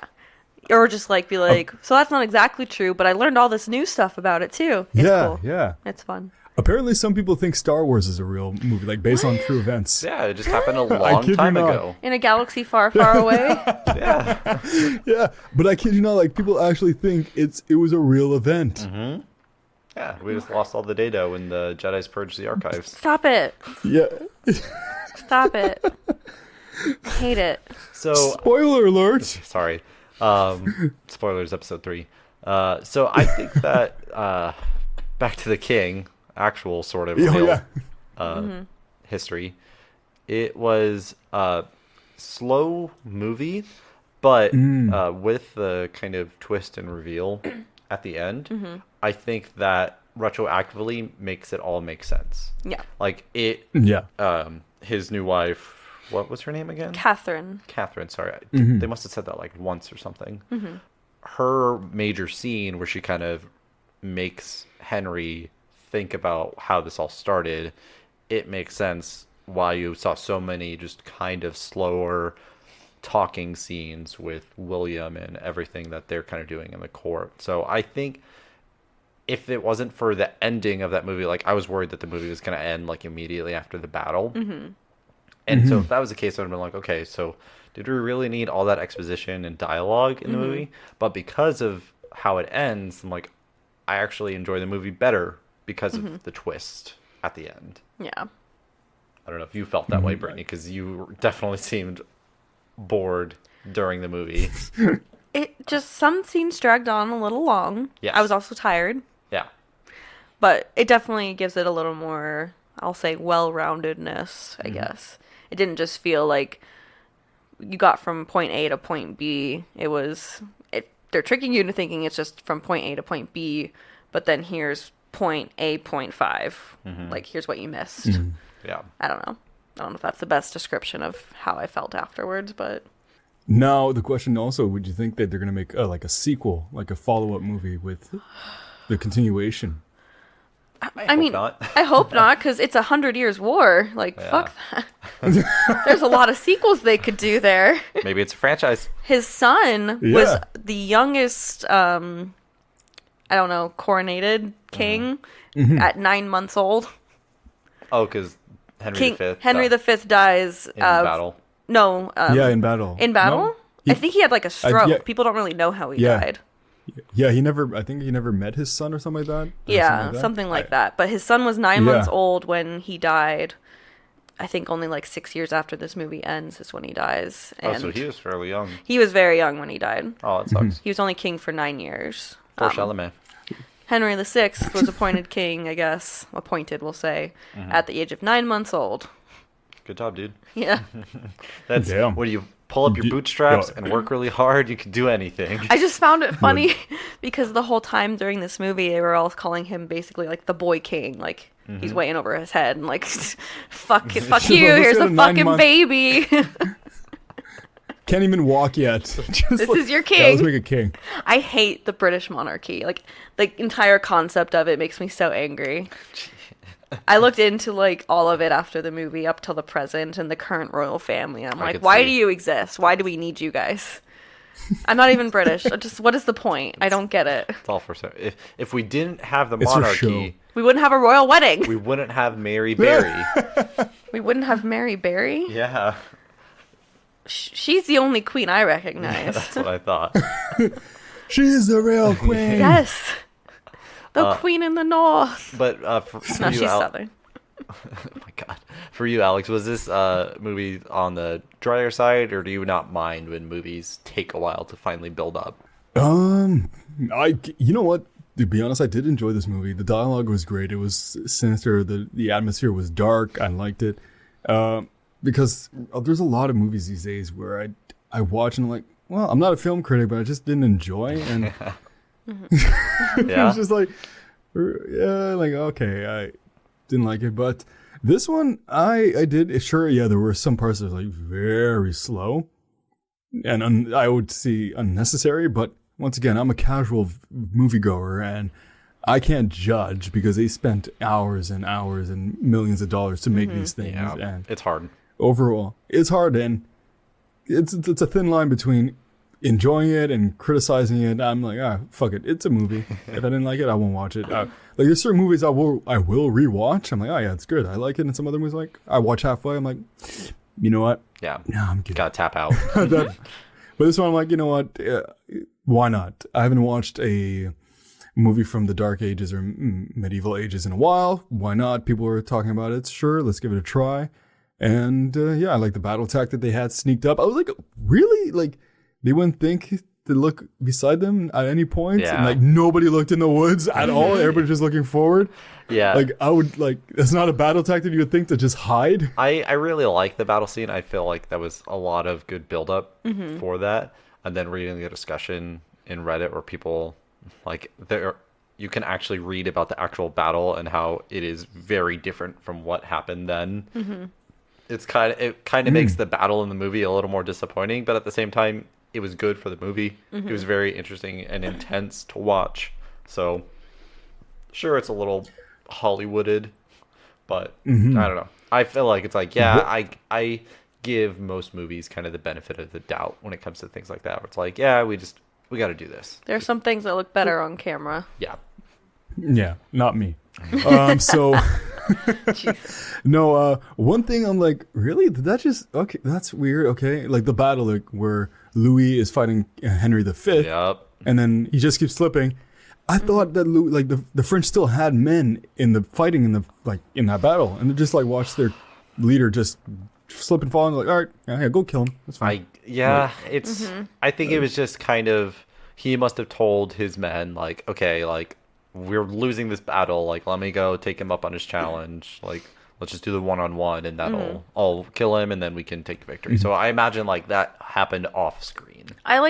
Or just like be like, so that's not exactly true, but I learned all this new stuff about it too. It's cool. Yeah. It's fun. Apparently, some people think Star Wars is a real movie, like based on true events. Yeah, it just happened a kid long you time not. ago. In a galaxy far, far away. Yeah. Yeah, but I kid you not, like people actually think it was a real event. Yeah, we just lost all the data when the Jedi's purged the archives. Stop it. Yeah. Stop it. I hate it. So, Spoiler alert. sorry. Spoilers, episode 3. So I think that Back to the King, actual sort of real history, it was a slow movie, but with the kind of twist and reveal at the end, I think that retroactively makes it all make sense. Yeah. Like it, his new wife, what was her name again? Catherine. Catherine, sorry. They must have said that like once or something. Her major scene where she kind of makes Henry think about how this all started, it makes sense why you saw so many just kind of slower talking scenes with William and everything that they're kind of doing in the court. So I think if it wasn't for the ending of that movie, like I was worried that the movie was going to end like immediately after the battle. And so if that was the case, I would have been like, okay, so did we really need all that exposition and dialogue in the movie? But because of how it ends, I'm like, I actually enjoy the movie better because of the twist at the end. Yeah. I don't know if you felt that way, Brittany, because you definitely seemed bored during the movie. It just, some scenes dragged on a little long. Yes. I was also tired. Yeah. But it definitely gives it a little more, I'll say, well-roundedness, I guess. It didn't just feel like you got from point A to point B. It was, they're tricking you into thinking it's just from point A to point B, but then here's point A, point 5. Like, here's what you missed. Yeah. I don't know. I don't know if that's the best description of how I felt afterwards, but... Now, the question also, would you think that they're going to make like a sequel, like a follow-up movie with the continuation? I mean, not. I hope not, because it's 100 Years War. Like, fuck that. There's a lot of sequels they could do there. Maybe it's a franchise. His son was the youngest, I don't know, coronated king at 9 months old. Oh, because Henry V. Henry V dies in battle. No. In battle. In battle? No, I think he had like a stroke. yeah. People don't really know how he died. Yeah, I think he never met his son or something like that. Yeah, something like that. But his son was 9 months old when he died. I think only like 6 years after this movie ends is when he dies. And so he was fairly young. he was very young when he died. Oh, that sucks. He was only king for 9 years. Poor Chalamet. Henry VI was appointed king, I guess. Appointed, we'll say, at the age of 9 months old. Good job, dude. Yeah. That's Damn. when you pull up your bootstraps and work really hard, you can do anything. I just found it funny because the whole time during this movie, they were all calling him basically like the boy king. Like, he's way in over his head and like, fuck you, here's a fucking baby. Can't even walk yet. This is your king. Yeah, let's make a king. I hate the British monarchy. Like, the entire concept of it makes me so angry. I looked into like all of it after the movie up till the present and the current royal family. And I'm like, why do you exist? Why do we need you guys? I'm not even British. What is the point? I don't get it. It's all for so. If we didn't have the It's for monarchy, We wouldn't have a royal wedding. we wouldn't have Mary Berry. We wouldn't have Mary Berry. Yeah, She's the only queen I recognize. that's what I thought. She's the real queen. Yes. The queen in the north. But for No, you, she's southern. oh my god, for you, Alex, was this movie on the drier side, or do you not mind when movies take a while to finally build up? You know what? To be honest, I did enjoy this movie. The dialogue was great. It was sinister. The atmosphere was dark. I liked it. Because there's a lot of movies these days where I watch and I'm like, well, I'm not a film critic, but I just didn't enjoy. And Yeah, it's just like, okay, I didn't like it. But this one, I did. Sure, yeah, there were some parts that were like very slow. And I would see unnecessary, but once again, I'm a casual moviegoer, and I can't judge because they spent hours and hours and millions of dollars to make these things. Yeah, And it's hard. overall, it's hard, and it's a thin line between enjoying it and criticizing it. I'm like, fuck it, it's a movie. If I didn't like it, I won't watch it. Like there's certain movies I will rewatch. I'm like, oh yeah, it's good. I like it. And some other movies, like I watch halfway. I'm like, you know what? Yeah. No, I'm good. Gotta tap out. But this one, I'm like, you know what? Why not? I haven't watched a movie from the Dark Ages or medieval ages in a while. Why not? People were talking about it. Sure, let's give it a try. And yeah, I like the battle tech that they had sneaked up. I was like, really? Like, they wouldn't think to look beside them at any point? Yeah. And like, nobody looked in the woods at all. Everybody just looking forward. Yeah. Like, I would, like, it's not a battle tactic you would think to just hide. I really like the battle scene. I feel like that was a lot of good build-up for that. And then reading the discussion in Reddit where people, like, you can actually read about the actual battle and how it is very different from what happened then. It kind of makes the battle in the movie a little more disappointing, but at the same time, it was good for the movie. It was very interesting and intense to watch. So, sure, it's a little Hollywooded, but I don't know. I feel like it's like, yeah, I give most movies kind of the benefit of the doubt when it comes to things like that. Where it's like, yeah, we got to do this. There are some things that look better on camera. Yeah. Yeah, not me. So no, one thing I'm like, really? Did that just okay? That's weird. Okay, like the battle like, where Louis is fighting Henry V, Yep. and then he just keeps slipping. I thought that Louis, like the French still had men in the fighting in that battle, and they just like watched their leader just slip and fall, and like, all right, yeah, go kill him. That's fine. I think it was just kind of, he must have told his men like, okay, like, we're losing this battle, like, let me go take him up on his challenge, like, let's just do the one-on-one, and I'll kill him, and then we can take victory. So I imagine like that happened off screen. I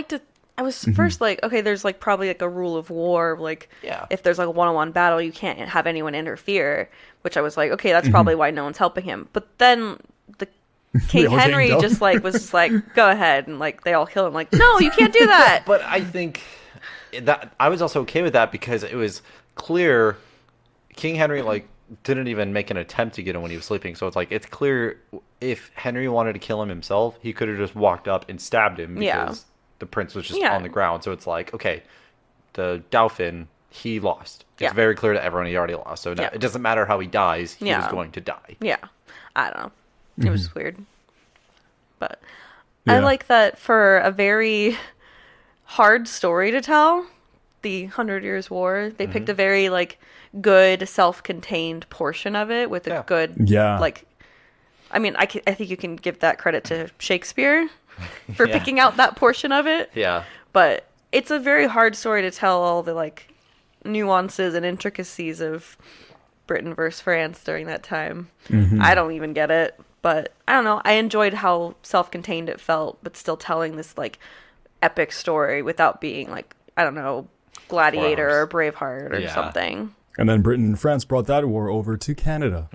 was first like, okay, there's like probably like a rule of war, like if there's like a one-on-one battle, you can't have anyone interfere, which I was like, okay, that's probably why no one's helping him. But then the King Henry just like was just like, go ahead, and like they all kill him. Like, no, you can't do that. But I think that I was also okay with that because it was clear King Henry like didn't even make an attempt to get him when he was sleeping. So it's like, it's clear if Henry wanted to kill him himself, he could have just walked up and stabbed him because the prince was just on the ground. So it's like, okay, the Dauphin, he lost. It's very clear to everyone he already lost. So now, it doesn't matter how he dies, he was going to die. Yeah. I don't know. It was weird. But I like that for a very hard story to tell, the 100 Years' War, they picked a very like good self-contained portion of it with a good like, I mean, I think you can give that credit to Shakespeare for picking out that portion of it. Yeah. But it's a very hard story to tell all the like nuances and intricacies of Britain versus France during that time. I don't even get it, but I don't know. I enjoyed how self-contained it felt, but still telling this like epic story without being like, I don't know, Gladiator or Braveheart or something. And then Britain and France brought that war over to Canada.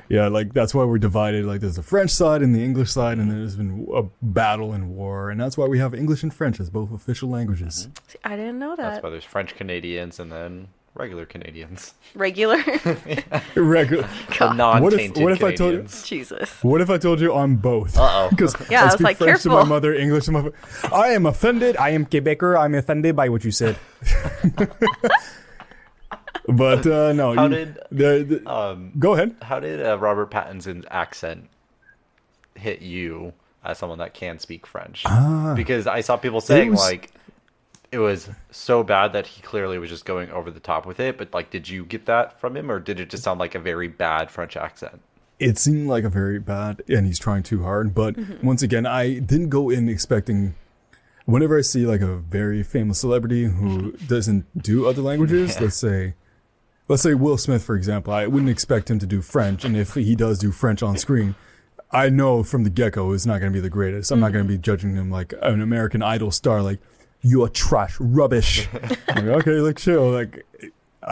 Yeah, like that's why we're divided. Like there's the French side and the English side, and there's been a battle and war, and that's why we have English and French as both official languages. See, I didn't know that. That's why there's French Canadians and then regular Canadians. Regular? Regular. The non-tainted what if I told you? Canadians. Jesus. What if I told you I'm both? Uh-oh. Because Yeah, I was speak like, French to careful. my mother, English to my. I am offended. I am Quebecer. I'm offended by what you said. But no. How go ahead. How did Robert Pattinson's accent hit you as someone that can speak French? Because I saw people saying like it was so bad that he clearly was just going over the top with it. But like, did you get that from him, or did it just sound like a very bad French accent? It seemed like a very bad, and he's trying too hard. But once again, I didn't go in expecting. Whenever I see like a very famous celebrity who doesn't do other languages, let's say Will Smith, for example, I wouldn't expect him to do French. And if he does do French on screen, I know from the get-go it's not going to be the greatest. I'm not going to be judging him like an American Idol star, like, you're trash, rubbish. Like, okay, like, chill. Like,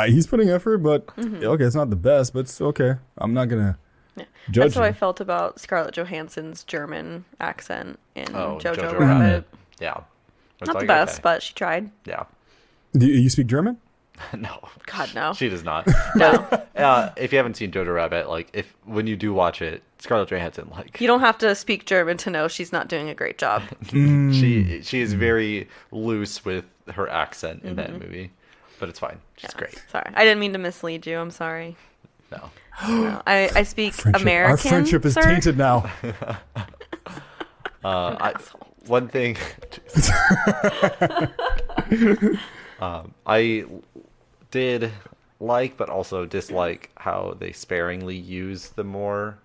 he's putting effort, but okay, it's not the best, but it's okay. I'm not going to judge That's how I him. felt about Scarlett Johansson's German accent in Jojo Jojo Rabbit. Yeah. It's Not like, the best, okay. but she tried. Yeah. Do you speak German? No. God, no. She does not. No. If you haven't seen Jojo Rabbit, like when you do watch it, Scarlett Johansson, like You don't have to speak German to know she's not doing a great job. she is very loose with her accent in that movie, but it's fine. She's great. Sorry. I didn't mean to mislead you. I'm sorry. No. No, I speak American. Our friendship is sir. tainted now. One thing. I did like, but also dislike how they sparingly use the more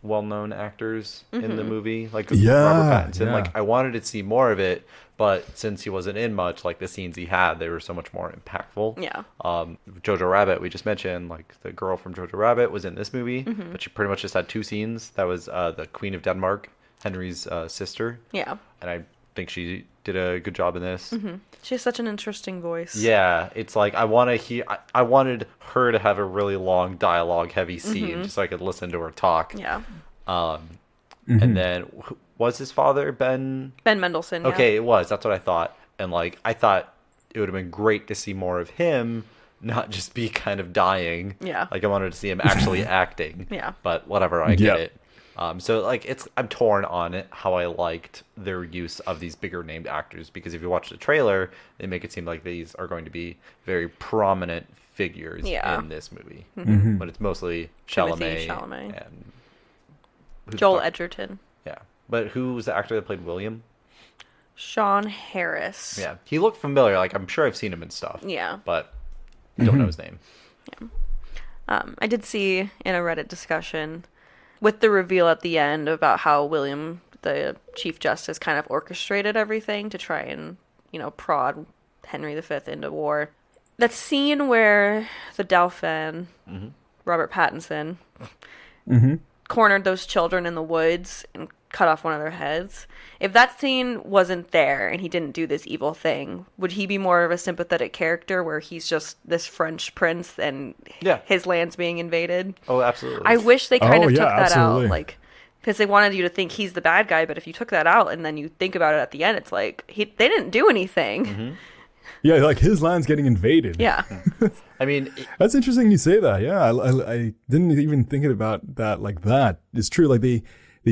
well-known actors in the movie, like Robert Pattinson. Yeah. Like I wanted to see more of it, but since he wasn't in much, like the scenes he had, they were so much more impactful. Yeah. Jojo Rabbit, we just mentioned, like the girl from Jojo Rabbit was in this movie, but she pretty much just had 2 scenes. That was the Queen of Denmark, Henry's sister. Yeah. And I think she did a good job in this. She has such an interesting voice. Yeah, it's like I want to hear. I wanted her to have a really long dialogue heavy scene just so I could listen to her talk. Yeah. And then was his father Ben? Ben Mendelsohn. Okay, it was. That's what I thought. And like I thought it would have been great to see more of him, not just be kind of dying. Yeah. Like I wanted to see him actually acting. Yeah. But whatever, I get it. So like I'm torn on it how I liked their use of these bigger named actors, because if you watch the trailer, they make it seem like these are going to be very prominent figures in this movie, but it's mostly Chalamet. And Joel Edgerton. Yeah, but who was the actor that played William? Sean Harris. Yeah, he looked familiar. Like I'm sure I've seen him in stuff. Yeah. But don't know his name. I did see in a Reddit discussion with the reveal at the end about how William, the Chief Justice, kind of orchestrated everything to try and, prod Henry V into war. That scene where the Dauphin, Robert Pattinson, cornered those children in the woods and cut off one of their heads. If that scene wasn't there and he didn't do this evil thing, would he be more of a sympathetic character where he's just this French prince and his land's being invaded? Oh, absolutely. I wish they kind of took that absolutely. out, like, because they wanted you to think he's the bad guy. But if you took that out and then you think about it at the end, it's like they didn't do anything. Yeah, like his land's getting invaded. Yeah. I mean, That's interesting you say that. Yeah, I didn't even think about that like that. It's true. Like they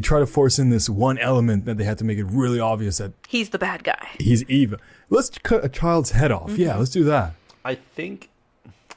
try to force in this one element that they had to make it really obvious that He's the bad guy. he's evil. Let's cut a child's head off. Yeah, let's do that. I think,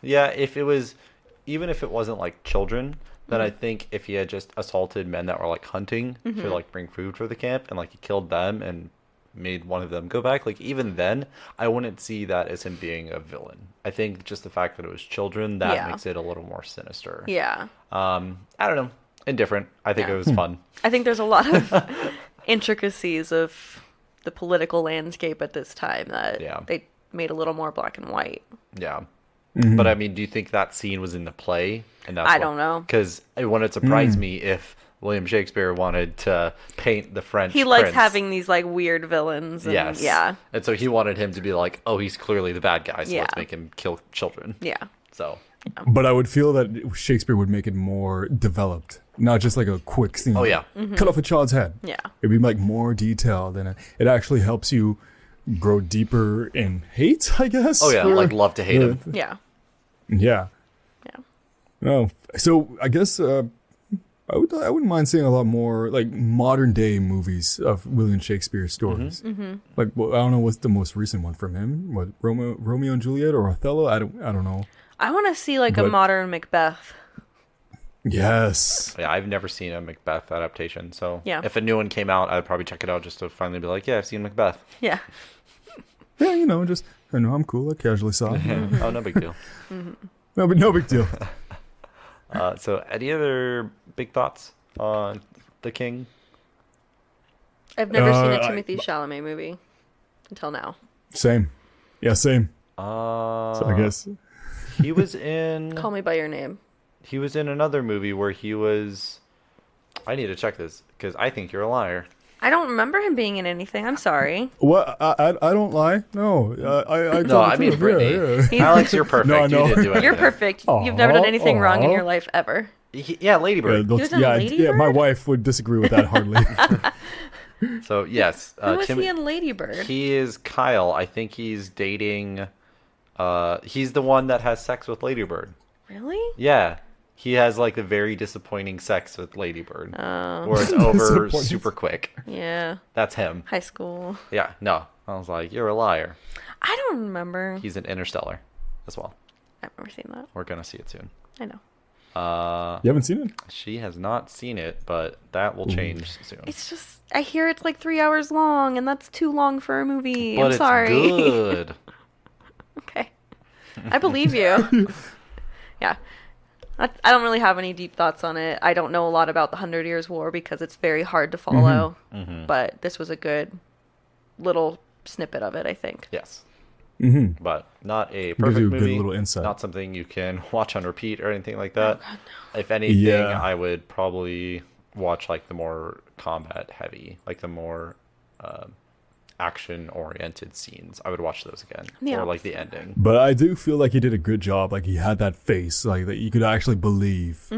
even if it wasn't like children, then I think if he had just assaulted men that were like hunting to like bring food for the camp, and like he killed them and made one of them go back, like even then I wouldn't see that as him being a villain. I think just the fact that it was children, that makes it a little more sinister. Yeah. I don't know. Indifferent. I think it was fun. I think there's a lot of intricacies of the political landscape at this time that they made a little more black and white. Yeah. But I mean, do you think that scene was in the play? And that's I don't know. Because it wouldn't surprise me if William Shakespeare wanted to paint the French He likes prince. having these like weird villains. And, Yes. Yeah. And so he wanted him to be like, oh, he's clearly the bad guy, so Yeah. let's make him kill children. Yeah. So But I would feel that Shakespeare would make it more developed, not just like a quick scene. Oh, yeah. Cut off a child's head. Yeah. It'd be like more detailed, and it actually helps you grow deeper in hate, I guess. Oh yeah, for- like love to hate him. Yeah. Yeah. Yeah. Oh, so I guess I wouldn't mind seeing a lot more like modern day movies of William Shakespeare stories. Like, well, I don't know what's the most recent one from him. What, Romeo and Juliet or Othello? I don't know. I want to see like a But- modern Macbeth. Yes. Yeah, I've never seen a Macbeth adaptation, so Yeah. if a new one came out, I'd probably check it out just to finally be like, yeah, I've seen Macbeth. Yeah. Yeah, just I'm cool. I casually saw it. Oh, no big deal. No, but no big deal. So, any other big thoughts on The King? I've never seen a I- Timothy Chalamet movie until now. Same. Yeah, same. So So I guess. he was in. Call Me by Your Name. He was in another movie where he was. I need to check this because I think you're a liar. I don't remember him being in anything. I'm sorry. What? I don't lie. No. I No, I mean Brittany. Yeah. Alex, you're perfect. No, You no. didn't do anything. You're perfect. You've never done anything wrong in Aw. your life ever. Yeah, Lady Bird. those- was in yeah, Lady yeah, my Bird? wife would disagree with that hardly. So yes, Who was he in Lady Bird? He is Kyle. I think he's dating He's the one that has sex with Ladybird. Really? Yeah. He has like the very disappointing sex with Ladybird. Oh. Where it's over Disappointing. super quick. Yeah. That's him. High school. Yeah, no. I was like, you're a liar. I don't remember. He's in Interstellar as well. I've never seen that. We're going to see it soon. I know. You haven't seen it? She has not seen it, but that will change soon. It's just, I hear it's like 3 hours long, and that's too long for a movie. But I'm sorry. it's good. Okay. I believe you. Yeah. I don't really have any deep thoughts on it. I don't know a lot about the 100 Years' War because it's very hard to follow. But this was a good little snippet of it, I think. Yes. Mm-hmm. But not a Gives perfect you a good movie. little insight. Not something you can watch on repeat or anything like that. Oh, God, no. If anything, Yeah. I would probably watch like the more combat heavy, like the more action-oriented scenes. I would watch those again. The or like the opposite. ending. But I do feel like he did a good job. Like he had that face, like that you could actually believe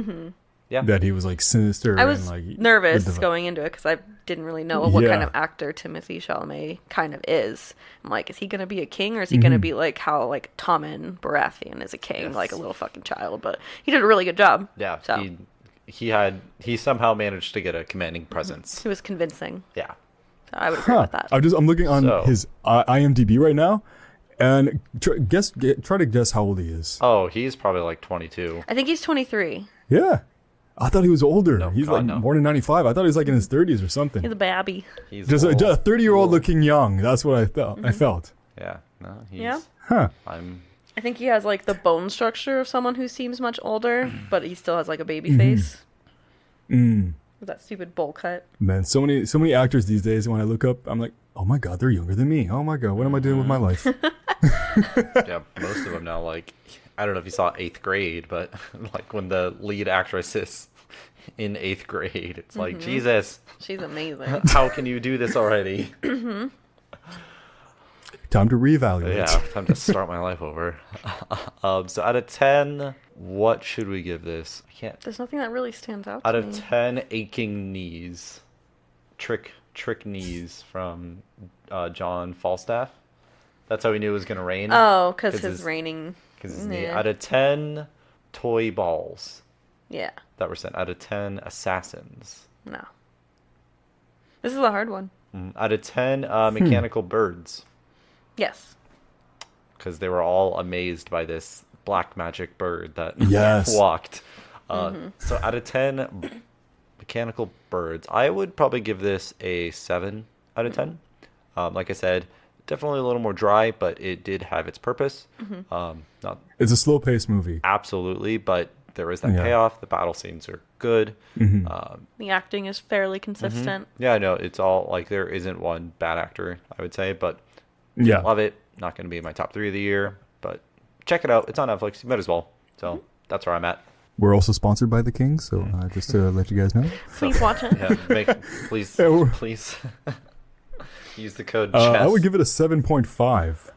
Yeah. that he was like sinister. I was and, like, nervous with the- going into it because I didn't really know what Yeah. kind of actor Timothy Chalamet kind of is. I'm like, is he going to be a king or is he going to be like how like Tommen Baratheon is a king, Yes. like a little fucking child? But he did a really good job. Yeah. So He somehow managed to get a commanding presence. he was convincing. Yeah. So I would agree with that. I'm looking on So- his IMDb right now, and try to guess how old he is. Oh, he's probably like 22. I think he's 23. Yeah, I thought he was older. No, He's God, like no. born in '95. I thought he was like in his 30s or He's something. a babby. He's Just a old. 30-year-old looking young. That's what I thought. I felt. Yeah. No, he's. Yeah. Huh. I'm. I think he has like the bone structure of someone who seems much older, but he still has like a baby face. With that stupid bowl cut. Man, so many actors these days. When I look up, I'm like, oh my god, they're younger than me. Oh my god, what am I doing with my life? Yeah, most of them now. Like, I don't know if you saw 8th grade, but like when the lead actress is in 8th grade, it's like Jesus. She's amazing. How can you do this already? Time to reevaluate. Yeah, time to start my life over. So out of 10, what should we give this? I can't. There's nothing that really stands out Out to of me. 10 aching knees, trick knees from John Falstaff. That's how he knew it was gonna rain. Oh, because 'Cause his his- raining. Because his knee. Yeah. Out of 10 toy balls Yeah. that were sent. Out of 10 assassins. No. This is a hard one. Out of 10 mechanical birds. Yes. Because they were all amazed by this black magic bird that Yes. walked. So out of 10 mechanical birds, I would probably give this a 7 out of 10. Like I said, definitely a little more dry, but it did have its purpose. Not It's a slow-paced movie. absolutely, but there is that Yeah. payoff. The battle scenes are good. The acting is fairly consistent. Yeah, no, it's all like there isn't one bad actor, I would say, but Yeah. love it. Not going to be in my top 3 of the year, but check it out. It's on Netflix. You might as well. So that's where I'm at. We're also sponsored by the King, so just to let you guys know. Please watch it. Yeah, please, Yeah, we're- please use the code chess. I would give it a 7.5.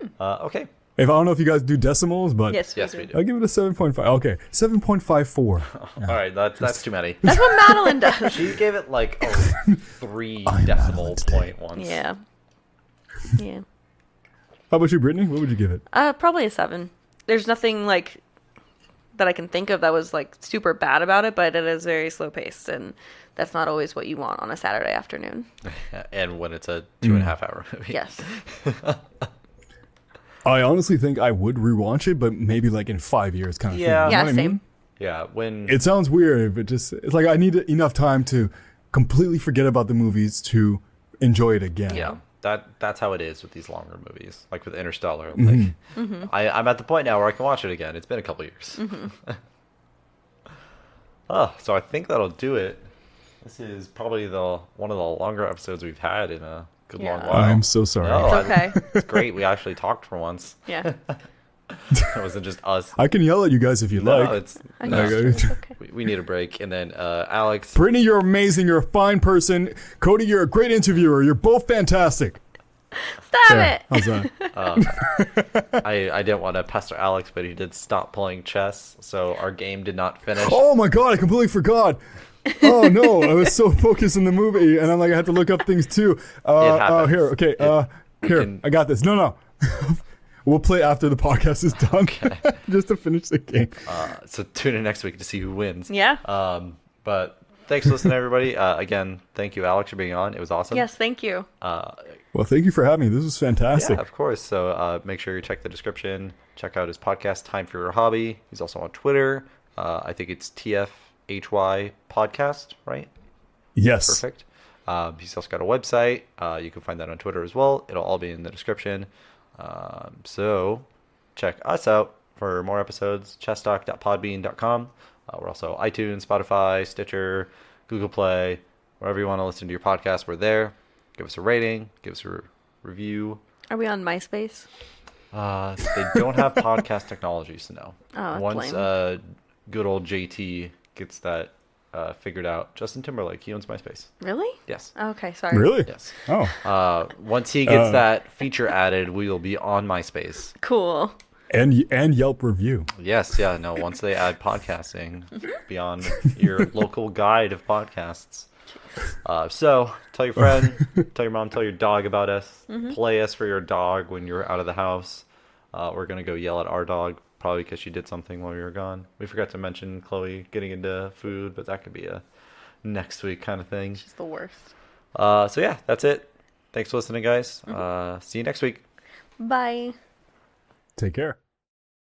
Okay. If I don't know if you guys do decimals, but Yes, Yes, we we do. do. I'll give it a 7.5. Okay, 7.54. All right, that's too many. That's what Madeline does. She gave it like 3 I'm decimal Madeline today. point once. Yeah. Yeah. How about you, Brittany? What would you give it? Probably a 7. There's nothing like that I can think of that was like super bad about it, but it is very slow paced, and that's not always what you want on a Saturday afternoon. And when it's a 2.5 hour movie. Yes. I honestly think I would rewatch it, but maybe like in 5 years kind of Yeah. thing. You know Yeah, what I mean? same. Yeah, when It sounds weird, but it's like I need enough time to completely forget about the movies to enjoy it again. yeah, that's how it is with these longer movies. Like with Interstellar, like Mm-hmm. I'm at the point now where I can watch it again. It's been a couple years. So I think that'll do it. This is probably one of the longer episodes we've had in a good long Yeah. while. I'm so sorry. No, It's okay. it's great. We actually talked for once. Yeah. It wasn't just us. I can yell at you guys if you No, like. it's I no. guess it's okay. We need a break. And then Alex, Brittany, you're amazing. You're a fine person. Cody, you're a great interviewer. You're both fantastic. Stop There. it. How's that? I didn't want to pester Alex, but he did stop playing chess, so our game did not finish. Oh my god, I completely forgot. Oh no, I was so focused in the movie, and I'm like, I had to look up things too. happens. Here, okay, here, can- I got this. No. We'll play after the podcast is done, just to finish the game. So tune in next week to see who wins. Yeah. But thanks for listening, everybody. Again, thank you, Alex, for being on. It was awesome. Yes, thank you. Well, thank you for having me. This was fantastic. Yeah, of course. So make sure you check the description. Check out his podcast, Time for Your Hobby. He's also on Twitter. I think it's TFHY Podcast, right? Yes. Perfect. He's also got a website. You can find that on Twitter as well. It'll all be in the description. So check us out for more episodes. chesstalk.podbean.com. We're also iTunes, Spotify, Stitcher, Google Play, wherever you want to listen to your podcast. We're there. Give us a rating. Give us a review. Are we on MySpace? They don't have podcast technology, so no. Oh, Once lame. good old JT gets that figured out, Justin Timberlake, he owns MySpace. Really? Yes. Okay, sorry. Really? Yes. Oh. Once he gets that feature added, we will be on MySpace. Cool. And Yelp review. Yes, yeah, no, once they add podcasting beyond your local guide of podcasts. So tell your friend, tell your mom, tell your dog about us. Play us for your dog when you're out of the house. We're going to go yell at our dog, probably because she did something while we were gone. We forgot to mention Chloe getting into food, but that could be a next week kind of thing. She's the worst. So yeah, that's it. Thanks for listening, guys. See you next week. Bye. Take care.